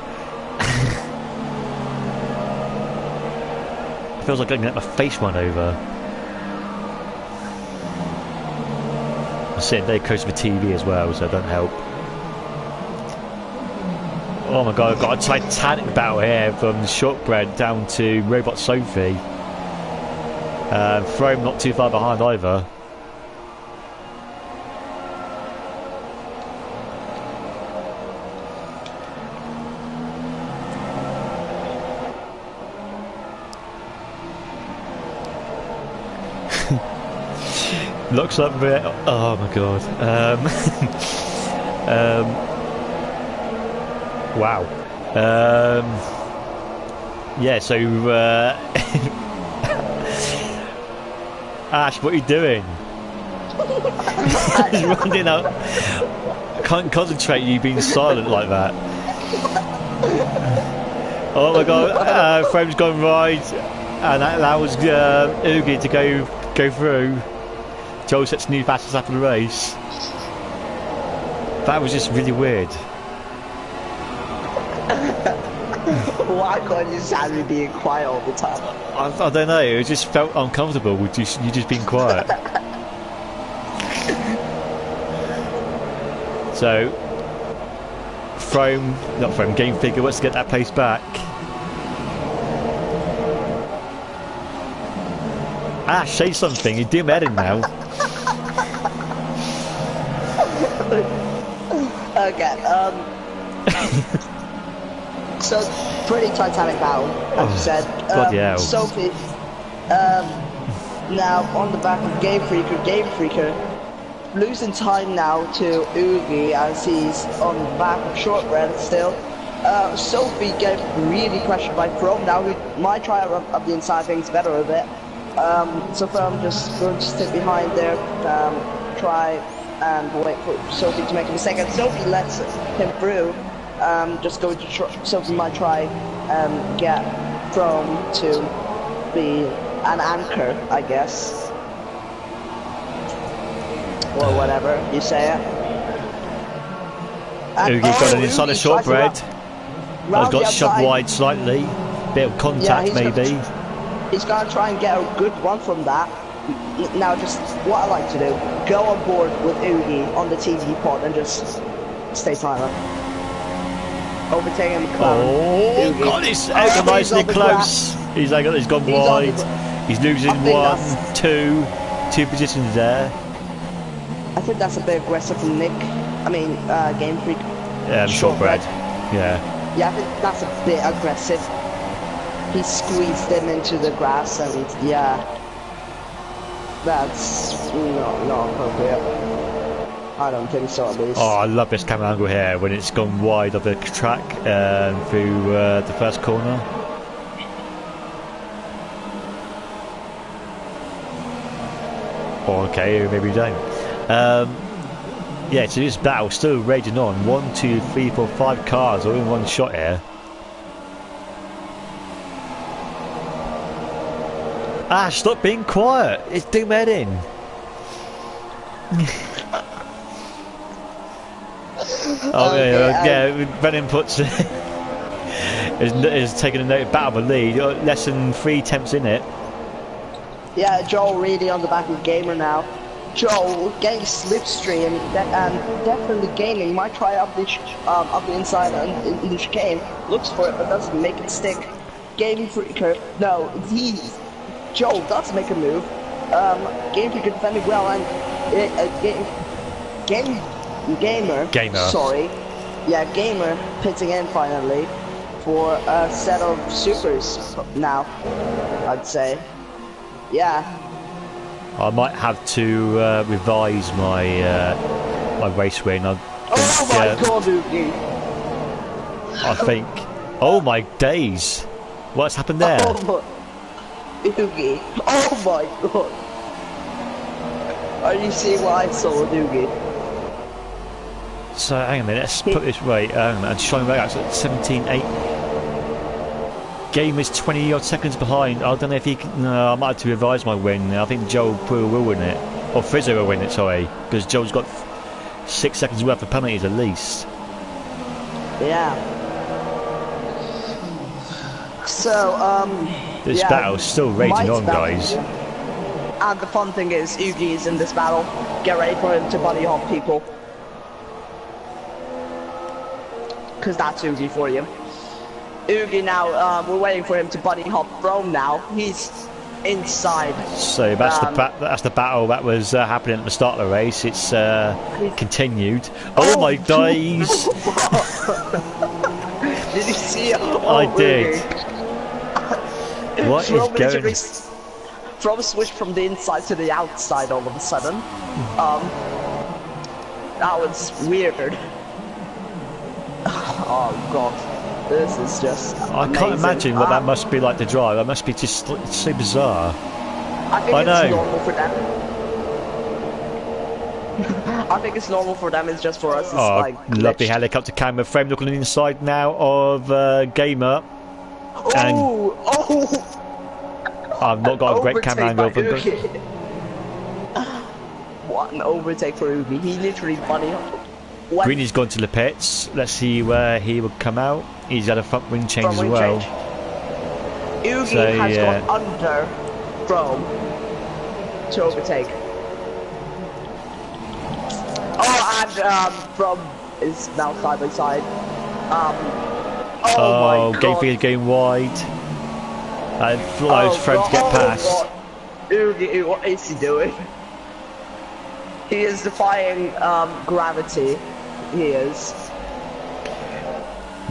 It feels like I'm going to let my face run over. I'm sitting very close to the TV as well, so it don't help. Oh my god, I've got a titanic battle here from Shortbread down to Robot Sophie. Throne not too far behind either. Looks like we're... Oh my god. Wow. Yeah, so... Ash, what are you doing? He's running up. I can't concentrate, you being silent like that. Oh my god, frame's gone right. And that allows Oogie to go through. Joel sets new fastest after the race. That was just really weird. Why can't you sound me being quiet all the time? I don't know, it just felt uncomfortable with you just being quiet. So, Game Figure wants to get that place back. Ash, say something, you're doing better now. Okay, so, pretty titanic battle, as you said. Bloody hell. Sophie, now on the back of Game Freaker, losing time now to Oogie as he's on the back of Shortbread still. Sophie get really pressured by Chrome now, who might try up the inside things better a bit. So Chrome just going to stick behind there, try and wait for Sophie to make a mistake, and Sophie lets him through. Just going to Sophie might try get Chrome to be an anchor, I guess. Or whatever you say it. Oogie's got an inside of Shortbread. Has got shoved wide slightly. Bit of contact maybe. He's gonna try and get a good run from that. Now just what I like to do, go on board with Oogie on the TV pod and just stay silent. Overtaking him. Oh god, it's agonisingly close. He's gone wide. He's losing two positions there. I think that's a bit aggressive from Nick. I mean, Game Freak. Shortbread. Yeah. Yeah, I think that's a bit aggressive. He squeezed him into the grass, and yeah, that's not appropriate. I don't think so, at least. Oh, I love this camera angle here when it's gone wide of the track through the first corner. Okay, maybe we don't. Yeah, so this battle still raging on. 1, 2, 3, 4, 5 cars all in one shot here. Ash, stop being quiet. It's doing that in. Yeah. Brennan puts is taking a note battle of the lead. Less than 3 attempts in it. Yeah, Joel really on the back of Gamer now. Joel getting slipstream and definitely gaining. Might try up the inside and in the chicane. Looks for it but doesn't make it stick. Game Freaker. No, Joel does make a move. Game Freaker defending well and Gamer. Sorry. Yeah, Gamer pitching in finally for a set of supers now, I'd say. Yeah. I might have to revise my my race win. Oh my god, Oogie! I think. Oh my days! What's happened there? Oogie! Oh my god! Are you seeing what I saw with Oogie? So hang on a minute. Let's put this right. And showing right out at 17.8. Game is 20 odd seconds behind. I don't know if he can. No, I might have to revise my win. I think Joel will win it. Or Frizzo will win it, sorry. Because Joel's got 6 seconds worth of penalties at least. Yeah. So, this battle's still raging on, guys. And the fun thing is, Oogie is in this battle. Get ready for him to buddy hop people. Because that's Oogie for you. Oogie now, we're waiting for him to buddy hop Rome now. He's inside. So that's the battle that was happening at the start of the race. It's continued. Oh my days! Did you see it? I did. What is going on? from switch from the inside to the outside all of a sudden. That was weird. Oh god, this is just I amazing. can't imagine what that must be like to drive. That must be just so bizarre. I think it's normal for them. I think it's normal for them. It's just for us. It's like lovely helicopter camera frame. Looking on the inside now of Gamer. Oh! I've not got a great camera angle for him. What an overtake for Ugi. He literally bunny hopped. Greeny's gone to the pits. Let's see where he will come out. He's got a front wing change as well. Ugi has gone under Chrome to overtake. Oh, and From is now side by side. Oh my god. Gayfie is going wide. And Fly's trying to get past. Ugi, what is he doing? He is defying gravity. He is.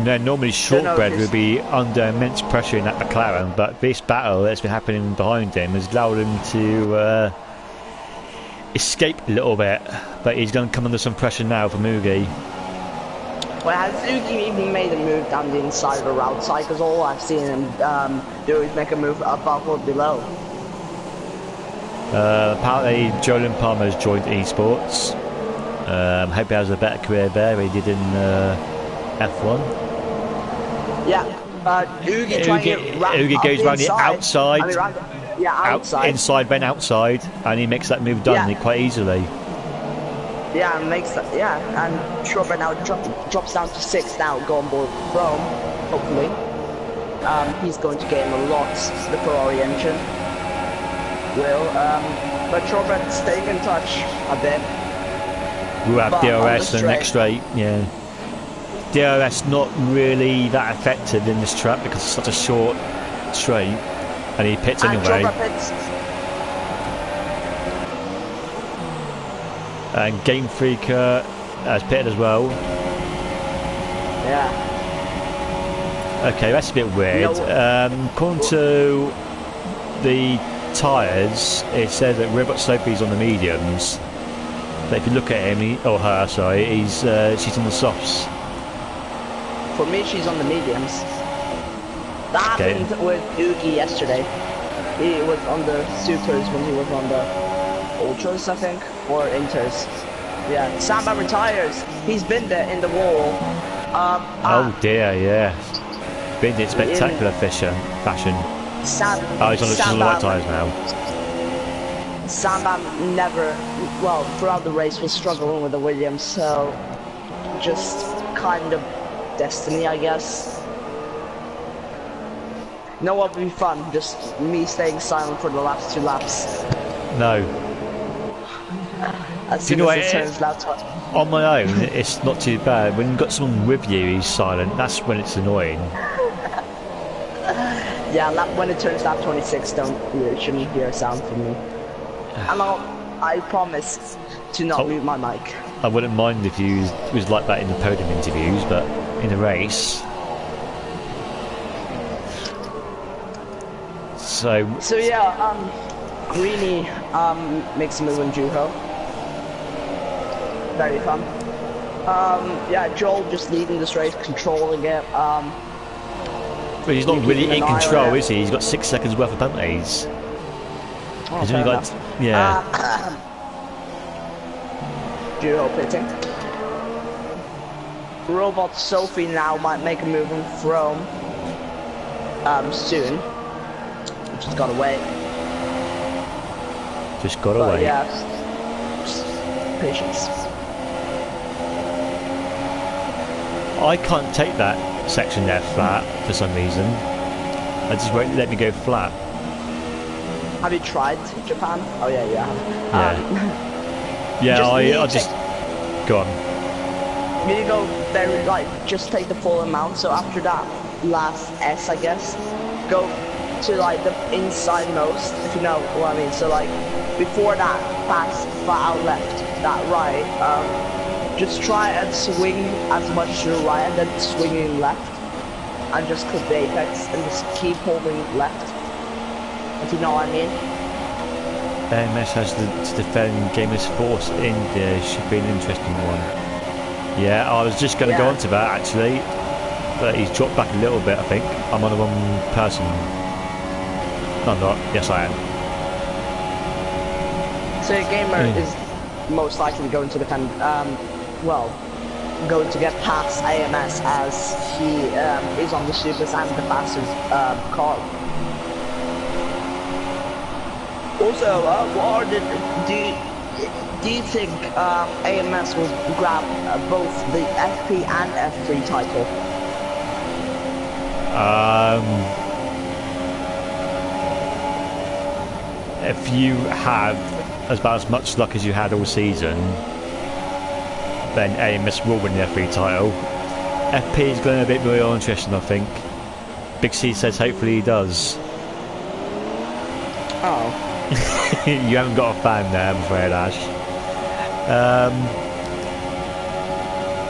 No, normally Shortbread would be under immense pressure in that McLaren, but this battle that's been happening behind him has allowed him to escape a little bit. But he's going to come under some pressure now from Ugi. Well, has Ugi even made a move down the inside or outside? Because all I've seen him do is make a move above or below. Apparently, Jolyn Palmer has joined esports. Hope he has a better career there than he did in F1. Yeah, Ugi goes round the outside. Outside. Inside, then outside, and he makes that move done quite easily. Yeah, makes that. Yeah, and Schroeder now drops down to 6th now, going board Chrome. Hopefully, he's going to gain a lot. The Ferrari engine will, but Schroeder staying in touch a bit. We'll have DRS in the next straight. Yeah, DRS not really that effective in this track because it's such a short straight, and he pits anyway. And Game Freaker has pitted as well. Yeah. Okay, that's a bit weird. According to the tyres, it says that Robot Sophie's on the mediums. But if you look at him, she's on the softs. For me, she's on the mediums. That happened with Ugi yesterday. He was on the supers when he was on the Ultras, I think, or Inters. Yeah, Samba retires. He's been there in the wall. Oh dear, yeah. Been in spectacular fashion. He's on the white tyres now. Samba never, well, throughout the race was struggling with the Williams, so just kind of destiny, I guess. You know what would be fun? Just me staying silent for the last 2 laps. No. As soon as it turns lap on my own, it's not too bad. When you've got someone with you who's silent, that's when it's annoying. Yeah, when it turns lap 26, you shouldn't hear a sound from me. And I promise to not mute my mic. I wouldn't mind if you was like that in the podium interviews, but in a race. So yeah, Greeny makes a move on Juho. Very fun. Yeah, Joel just leading this race, controlling it. But he's not really in control, is he? He's got 6 seconds worth of penalties. He's only got, Juho pitting. Robot Sophie now might make a move on Throne soon. Just got away. Yeah, just patience. I can't take that section there flat for some reason. I just won't let me go flat. Have you tried Japan? Oh yeah, you have. Yeah, I just go on. You go very just take the full amount. So after that last S, I guess, go to like the inside most, if you know what I mean. So like before that pass far out left, that right, just try and swing as much to the right and then swinging left, and just clip the apex and just keep holding left, if you know what I mean. AMS has to defend Gamers Force India. Should be an interesting one. Yeah, I was just going to go on to that actually, but he's dropped back a little bit. I think I'm on the wrong person. No, I'm not. Yes, I am. So Gamer is most likely going to defend. Well, going to get past AMS as he is on the supers and the fastest car. Also, do you think AMS will grab both the FP and F3 title? If you have about as much luck as you had all season, then AMS will win the F3 title. FP is going a bit more interesting, I think. Big C says hopefully he does. Oh. You haven't got a fan there, I'm afraid, Ash.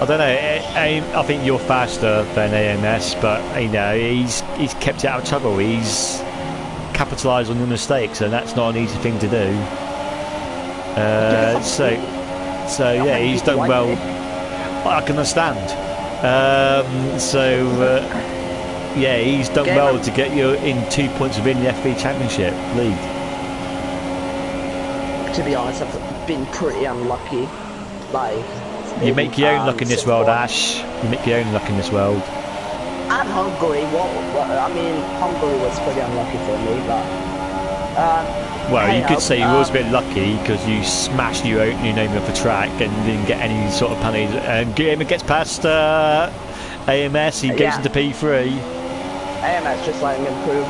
I don't know. I think you're faster than AMS, but you know he's kept it out of trouble. He's capitalised on your mistakes, and that's not an easy thing to do. So yeah, he's done well. I can understand. Yeah, he's done well to get you in 2 points within the FP Championship league. To be honest, I've been pretty unlucky. Like, you make your own luck in this world, Ash. You make your own luck in this world. And Hungary, I mean, Hungary was pretty unlucky for me, but. Well, you could say you was a bit lucky because you smashed your name off the track and didn't get any sort of penalties. And Gamer gets past AMS, he goes into P3. AMS just letting him prove,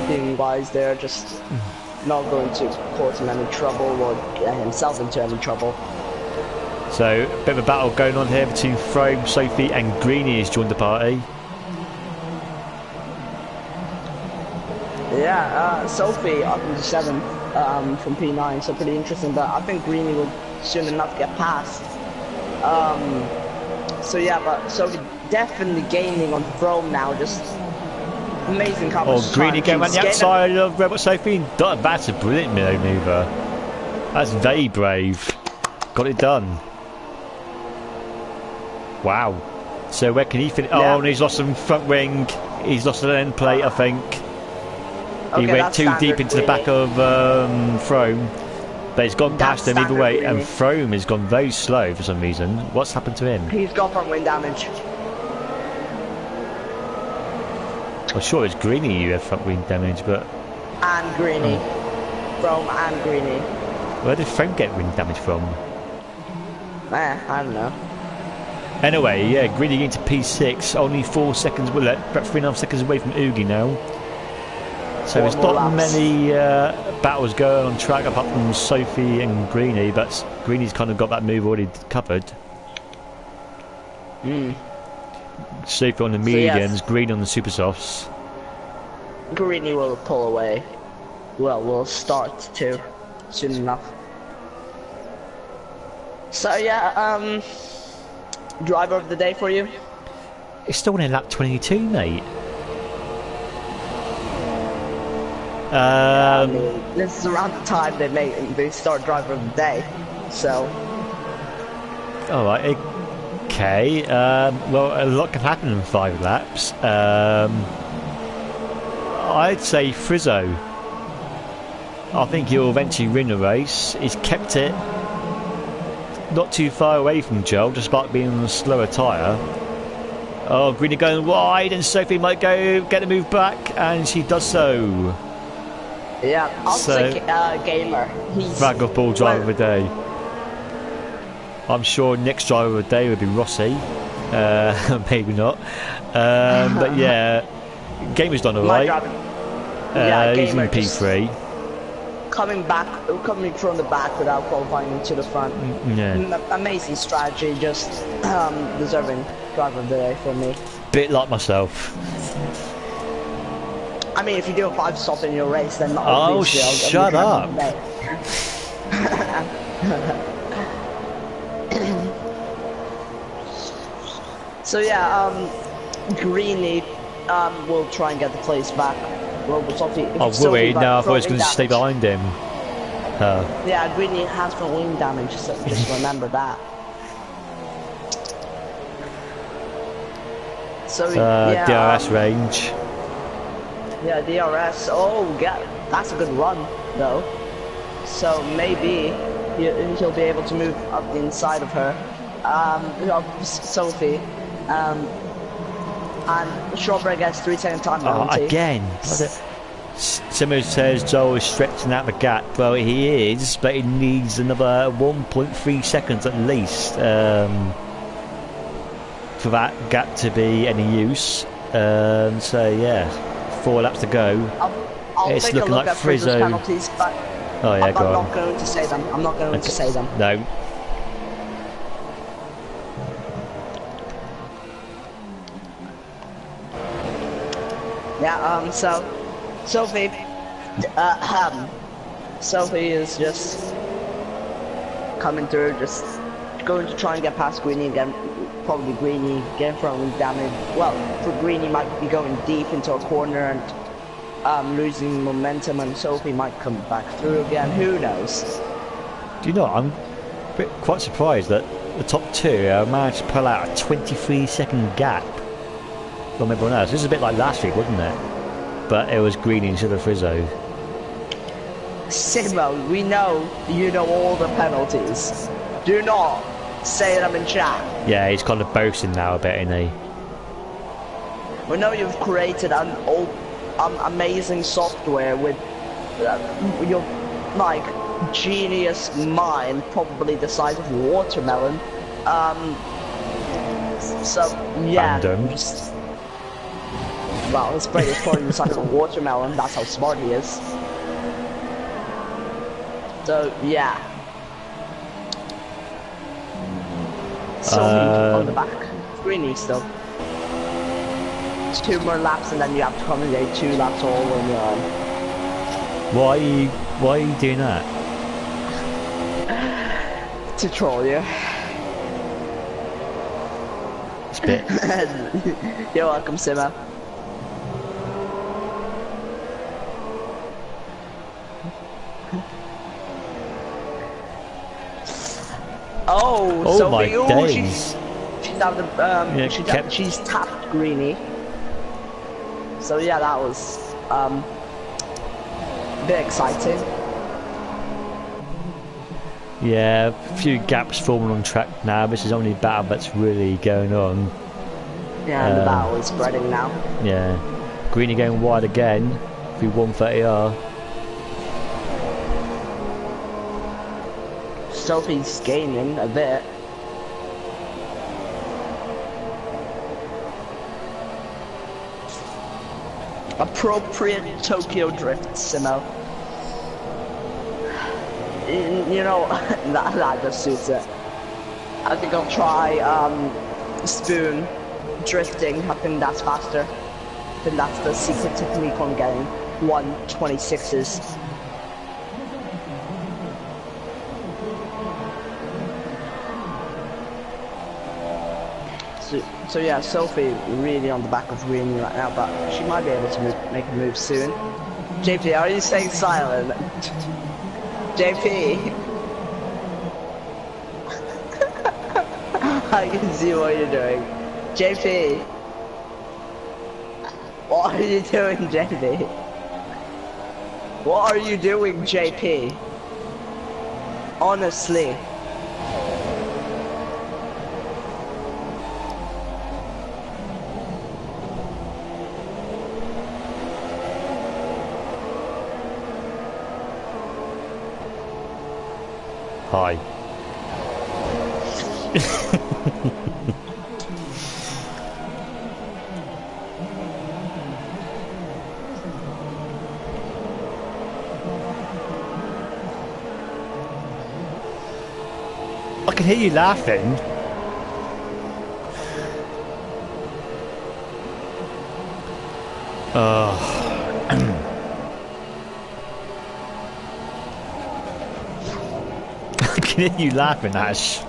being wise there, just not going to cause him any trouble or get himself into any trouble. So, a bit of a battle going on here between Frome, Sophie and Greenie has joined the party. Yeah, Sophie up into 7th from P9, so pretty interesting, but I think Greenie will soon enough get past. So yeah, but Sophie definitely gaining on Frome now, just amazing coverage. Oh, Greenie going around the outside of Rebel Sophie. That's a brilliant manoeuvre. That's very brave. Got it done. Wow. So where can he finish? Yeah. Oh, and he's lost some front wing. He's lost an end plate, I think. Okay, he went too deep into the back of Frome. But he's gone past him either way. And Frome has gone very slow for some reason. What's happened to him? He's got front wing damage. I'm sure it's Greenie who had front wing damage, but... And Greenie. Frome and Greenie. Where did Frome get wing damage from? I don't know. Anyway, yeah, Greenie getting to P6, only 4 seconds, well, about 3.5 seconds away from Oogie now. So there's not many battles going on track apart from Sophie and Greenie, but Greenie's kind of got that move already covered. Sophie on the mediums, Greenie on the super softs. Greenie will pull away. Well, we'll start to soon enough. So yeah, driver of the day for you? It's still in lap 22, mate. I mean, this is around the time they start driver of the day, so. All right, okay. Well, a lot can happen in 5 laps. I'd say Frizzo. I think he'll eventually win the race. He's kept it not too far away from Joel, despite being on a slower tyre. Oh, Greenie going wide, and Sophie might go get the move back, and she does so. Yeah, I'll say Gamer. He's Ragdoll driver of the day. I'm sure next driver of the day would be Rossi. Maybe not. But yeah, Gamer's done alright. He's in P3. Coming from the back without qualifying into the front. Amazing strategy, just deserving driver of the day for me. Bit like myself. I mean, if you do a 5-stop in your race, then oh, shut up. So yeah, Greenie will try and get the place back. Oh, worried now. I thought he was going to stay behind him. Yeah, Greeny has no wind damage, so just remember that. So yeah, DRS range. Yeah, DRS. Oh, yeah, that's a good run though. So maybe he'll be able to move up the inside of her, Sophie, and Strawberry gets 3-second time penalty. Again. Simmer says Joel is stretching out the gap. Well, he is, but he needs another 1.3 seconds at least for that gap to be any use. So yeah, 4 laps to go. I'll it's take looking a look like at Frizzo's penalties, but oh yeah, I'm go not on. going to say them. I'm not going to say them. No. Yeah. So Sophie, Sophie is just coming through, just going to try and get past Greeny again. Probably Greeny getting from damage. Well, for Greeny might be going deep into a corner and losing momentum, and Sophie might come back through again. Who knows? Do you know? I'm quite surprised that the top 2 managed to pull out a 23-second gap from everyone else. This is a bit like last week, wasn't it? But it was Greeny instead of Frizzo. Simo, we know you know all the penalties. Do not say them in chat. Yeah, he's kind of boasting now a bit, isn't he? We know you've created an amazing software with your like genius mind, probably the size of a watermelon. So yeah, well, his brain is probably the size of a watermelon. That's how smart he is. So yeah. So on the back, Greeny still. 2 more laps and then you have to accommodate 2 laps all on your own. Why are you doing that? To troll you. It's a bit. You're welcome, Simmer. Oh so my days! She's out of the she's tapped Greeny. So yeah, that was a bit exciting. Yeah, a few gaps forming on track now. This is only a battle that's really going on. Yeah, and the battle is spreading now. Yeah, Greeny going wide again through 130R. Sophie's gaining a bit. Appropriate Tokyo drift, Simo. You know, that just suits it. I think I'll try spoon drifting. I think that's faster. I think that's the secret technique on getting 126s. So yeah, Sophie really on the back of Greeny right now, but she might be able to make a move soon. JP, are you staying silent? JP! I can see what you're doing. JP! What are you doing, JP? What are you doing, JP? Honestly. Hi. I can hear you laughing. I can hear you laughing, Ash.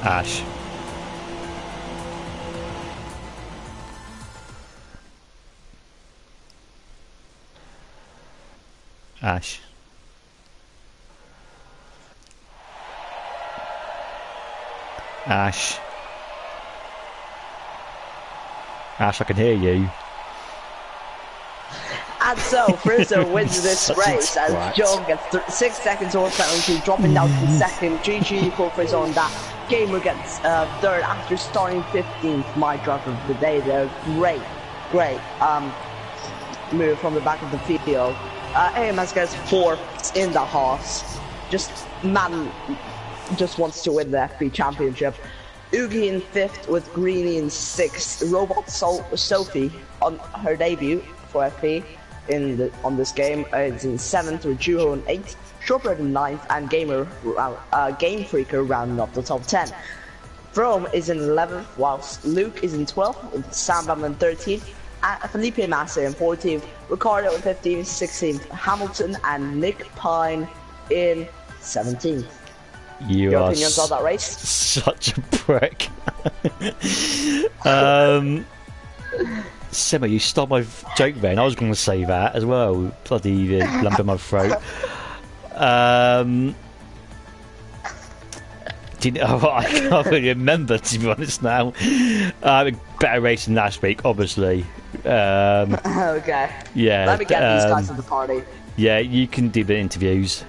Ash. Ash. Ash. Ash, I can hear you. And so, Frizzo wins this race as Joe gets 6 seconds over penalty, dropping down to second. GG for Frizzo on that. Gamer gets third after starting 15th. My driver of the day there. Great move from the back of the field. AMS gets 4th in the Haas. Man just wants to win the FP Championship. Oogie in 5th with Greenie in 6th. Robot Sophie on her debut for FP on this game is in 7th with Juho in 8th. Shortbread in 9th and Game Freaker rounding up the top 10. Frome is in 11th whilst Luke is in 12th with Sambam in 13th. Felipe Massa in 14th, Ricardo in 15th, 16th, Hamilton and Nick Pine in 17th. Your opinions on that race? Such a prick. Simmer, you stole my joke then. I was going to say that as well. Bloody lump in my throat. I can't really remember, to be honest now. Better race than last week, obviously. Okay. Yeah. Let me get these guys to the party. Yeah, you can do the interviews.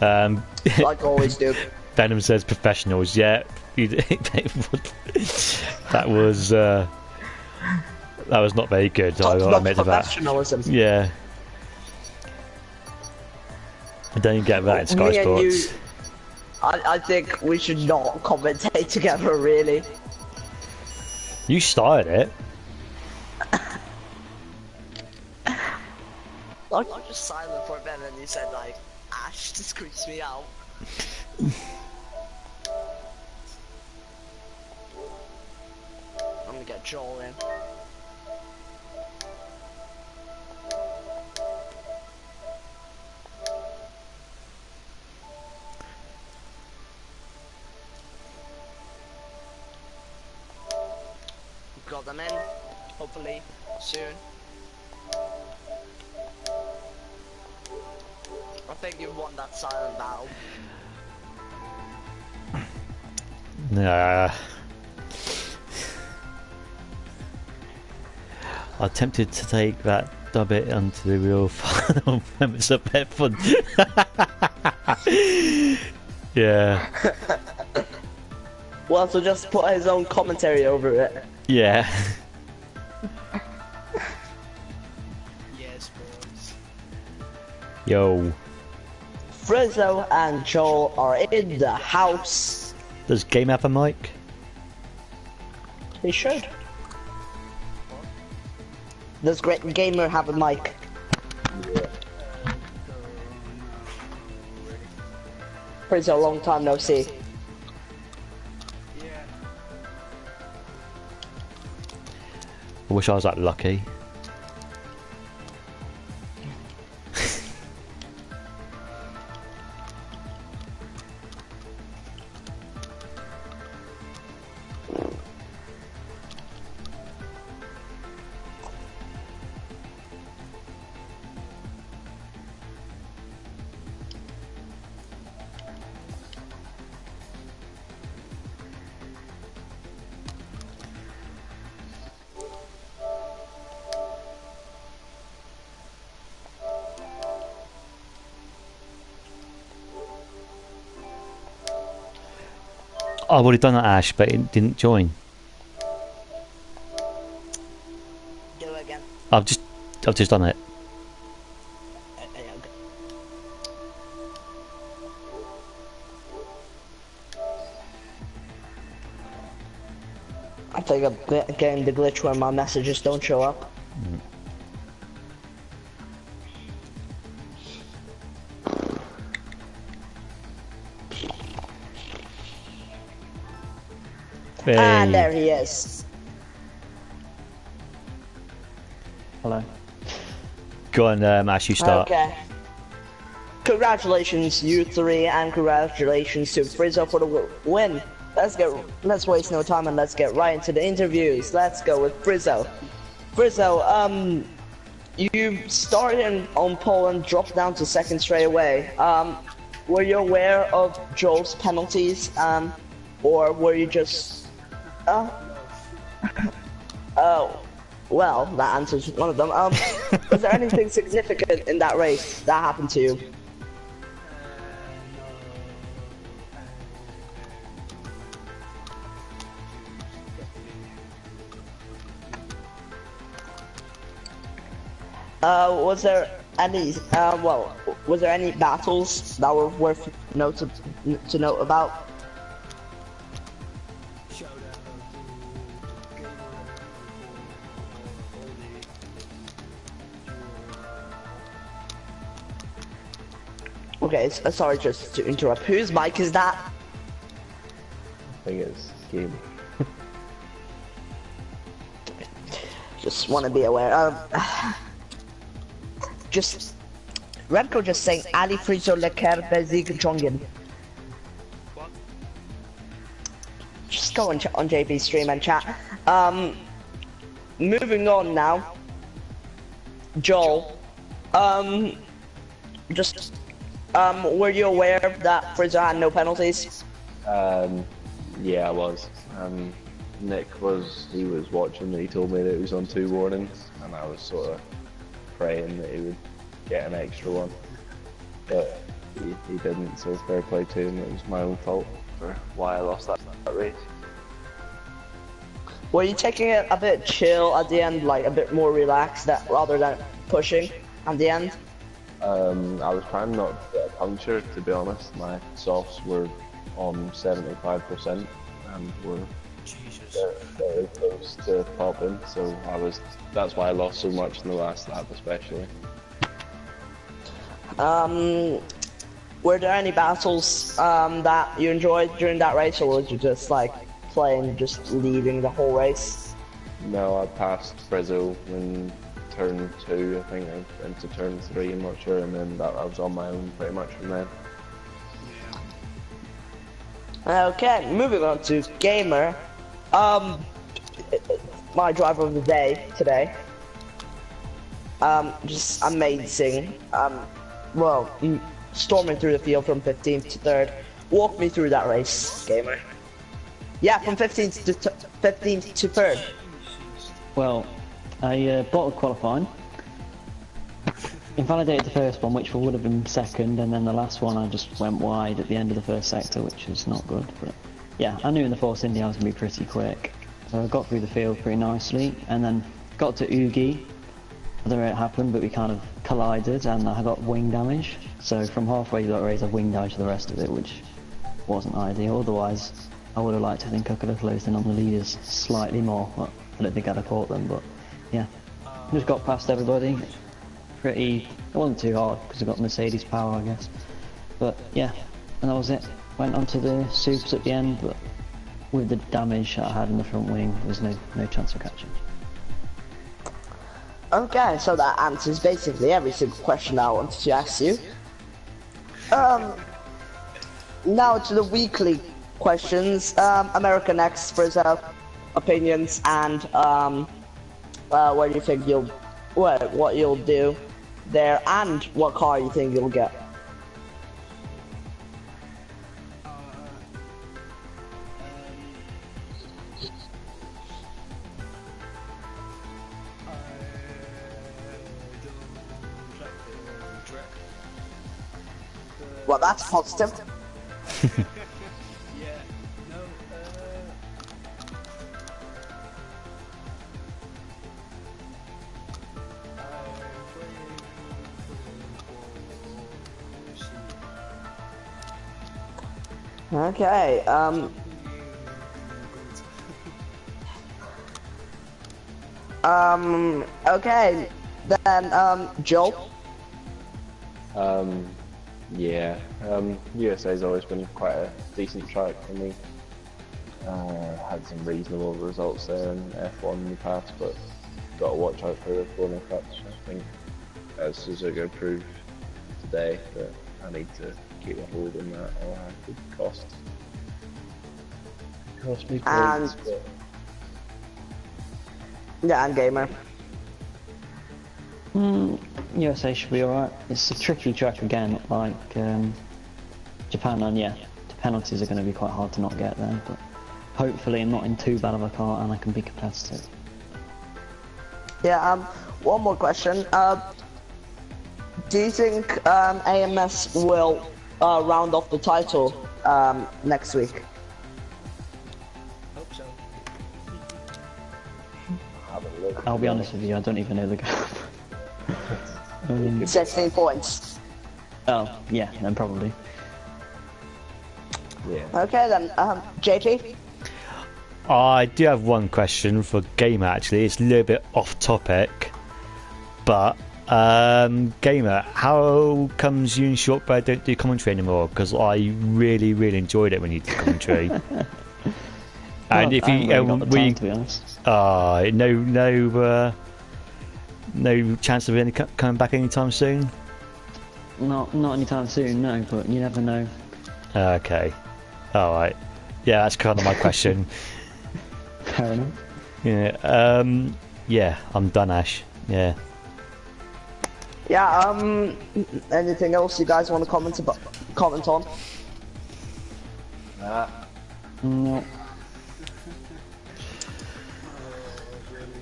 Like I always do. Venom says professionals. Yeah, that was not very good. I admit to that. Professionalism. Yeah. I don't get that in Sky Sports. I think we should not commentate together, really. You started it. Like, I'm just silent for a minute and you said, like, Ash just creeps me out. I'm gonna get Joel in. Got them in, hopefully, soon. I think you won that silent battle. Nah. I attempted to take that dub it onto the real final premise of bit fun. Yeah. Well, so just put his own commentary over it. Yeah. Yes, boys. Yo. Frizzo and Joel are in the house. Does Game have a mic? They should. Does Great Gamer have a mic? Yeah. Frizzo, long time no see. I wish I was that lucky. I've already done that, Ash, but it didn't join. Do it again. I've just done it. I think I'm getting the glitch where my messages don't show up. Hey. And there he is. Hello. Go on, Ash, you start. Okay. Congratulations, you three, and congratulations to Frizzo for the win. Let's waste no time and let's get right into the interviews. Let's go with Frizzo. Frizzo, you started on pole and dropped down to second straight away. Were you aware of Joel's penalties, or were you just, oh, well, that answers one of them. Was there anything significant in that race that happened to you? Was there any, was there any battles that were worth to note about? Okay, sorry just to interrupt. Whose mic is that? I think it's game. Just want to be aware. Just Remco just saying Ali Frizo Leker Bezig Chongin. Just go on JP's stream and chat. Moving on now. Joel. Were you aware that Frizo had no penalties? Yeah, I was. Nick was watching and he told me that he was on 2 warnings, and I was sort of praying that he would get an extra one, but he didn't, so fair play to him. It was my own fault for why I lost that race. Were you taking it a bit chill at the end, like a bit more relaxed rather than pushing at the end? I was trying not to get a puncture, to be honest. My softs were on 75% and were very close to popping, so that's why I lost so much in the last lap especially. Were there any battles that you enjoyed during that race, or was you just like playing, just leading the whole race? No, I passed Frizzo in turn 2, I think, into turn 3, I'm not sure, and then I was on my own pretty much from then. Okay, moving on to Gamer. My driver of the day today. Just amazing. Storming through the field from 15th to 3rd. Walk me through that race, Gamer. Yeah, from 15th to 3rd. Well, I bottled qualifying. Invalidated the first one, which would have been second, and then the last one I just went wide at the end of the first sector, which was not good. But yeah, I knew in the Force India I was going to be pretty quick. So I got through the field pretty nicely, and then got to Oogie. I don't know how it happened, but we kind of collided, and I got wing damage. So from halfway through that race, I wing damaged the rest of it, which wasn't ideal. Otherwise, I would have liked to think I could have closed in on the leaders slightly more. Well, I don't think I'd have caught them, but yeah. Just got past everybody. It wasn't too hard, because I got Mercedes power, I guess. But yeah, and that was it. Went on to the supers at the end, but with the damage that I had in the front wing, there was no chance of catching. Okay, so that answers basically every single question I wanted to ask you. Now to the weekly questions. America next, Frizzo, opinions, and where do you think what you'll do there, and what car you think you'll get. Well, that's positive. Okay, okay, then, Joel? Yeah, USA's always been quite a decent track for me. Had some reasonable results there in F1 in the past, but got to watch out for the corner cuts. I think as Suzuka proved today that I need to keep a hold on that, or it could cost me points. But Yeah, and gamer. USA should be alright. It's a tricky track again, like Japan, and yeah, the penalties are going to be quite hard to not get there, but hopefully I'm not in too bad of a car and I can be competitive. Yeah, one more question. Do you think AMS will round off the title next week? Hope so. I'll be honest with you, I don't even know the game. 16 points. Oh, yeah, then probably. yeah. Okay then, JP? I do have one question for Gamer actually. It's a little bit off topic, but Gamer, how comes you and Shortbread don't do commentary anymore? Because I really, really enjoyed it when you did commentary. And Well, if I haven't you, really got the time, to be honest. no chance of any coming back anytime soon. Not anytime soon, no. But you never know. Okay, all right. Yeah, that's kind of my question. Fair enough. Yeah, yeah, I'm done, Ash. Yeah. Yeah, anything else you guys want to comment on? No.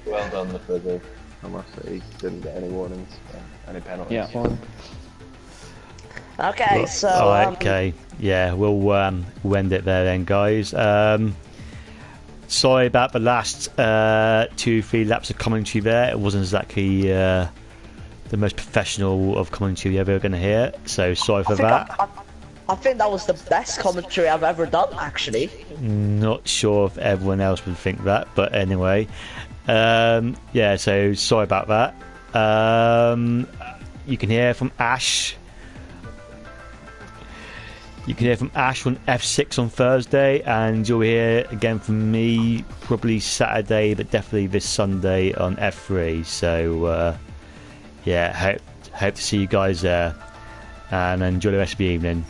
Well done, the fuzzer. I must say, didn't get any warnings, any penalties. Yeah. Well, Okay, so Okay, yeah, we'll end it there then, guys. Sorry about the last 2-3 laps of commentary there. It wasn't exactly the most professional of commentary you're ever going to hear, so sorry for that. I think that was the best commentary I've ever done, actually. Not sure if everyone else would think that, but anyway. Yeah, so sorry about that. You can hear from Ash. You can hear from Ash on F6 on Thursday, and you'll hear again from me probably Saturday, but definitely this Sunday on F3. So, yeah, hope to see you guys there, and enjoy the rest of the evening.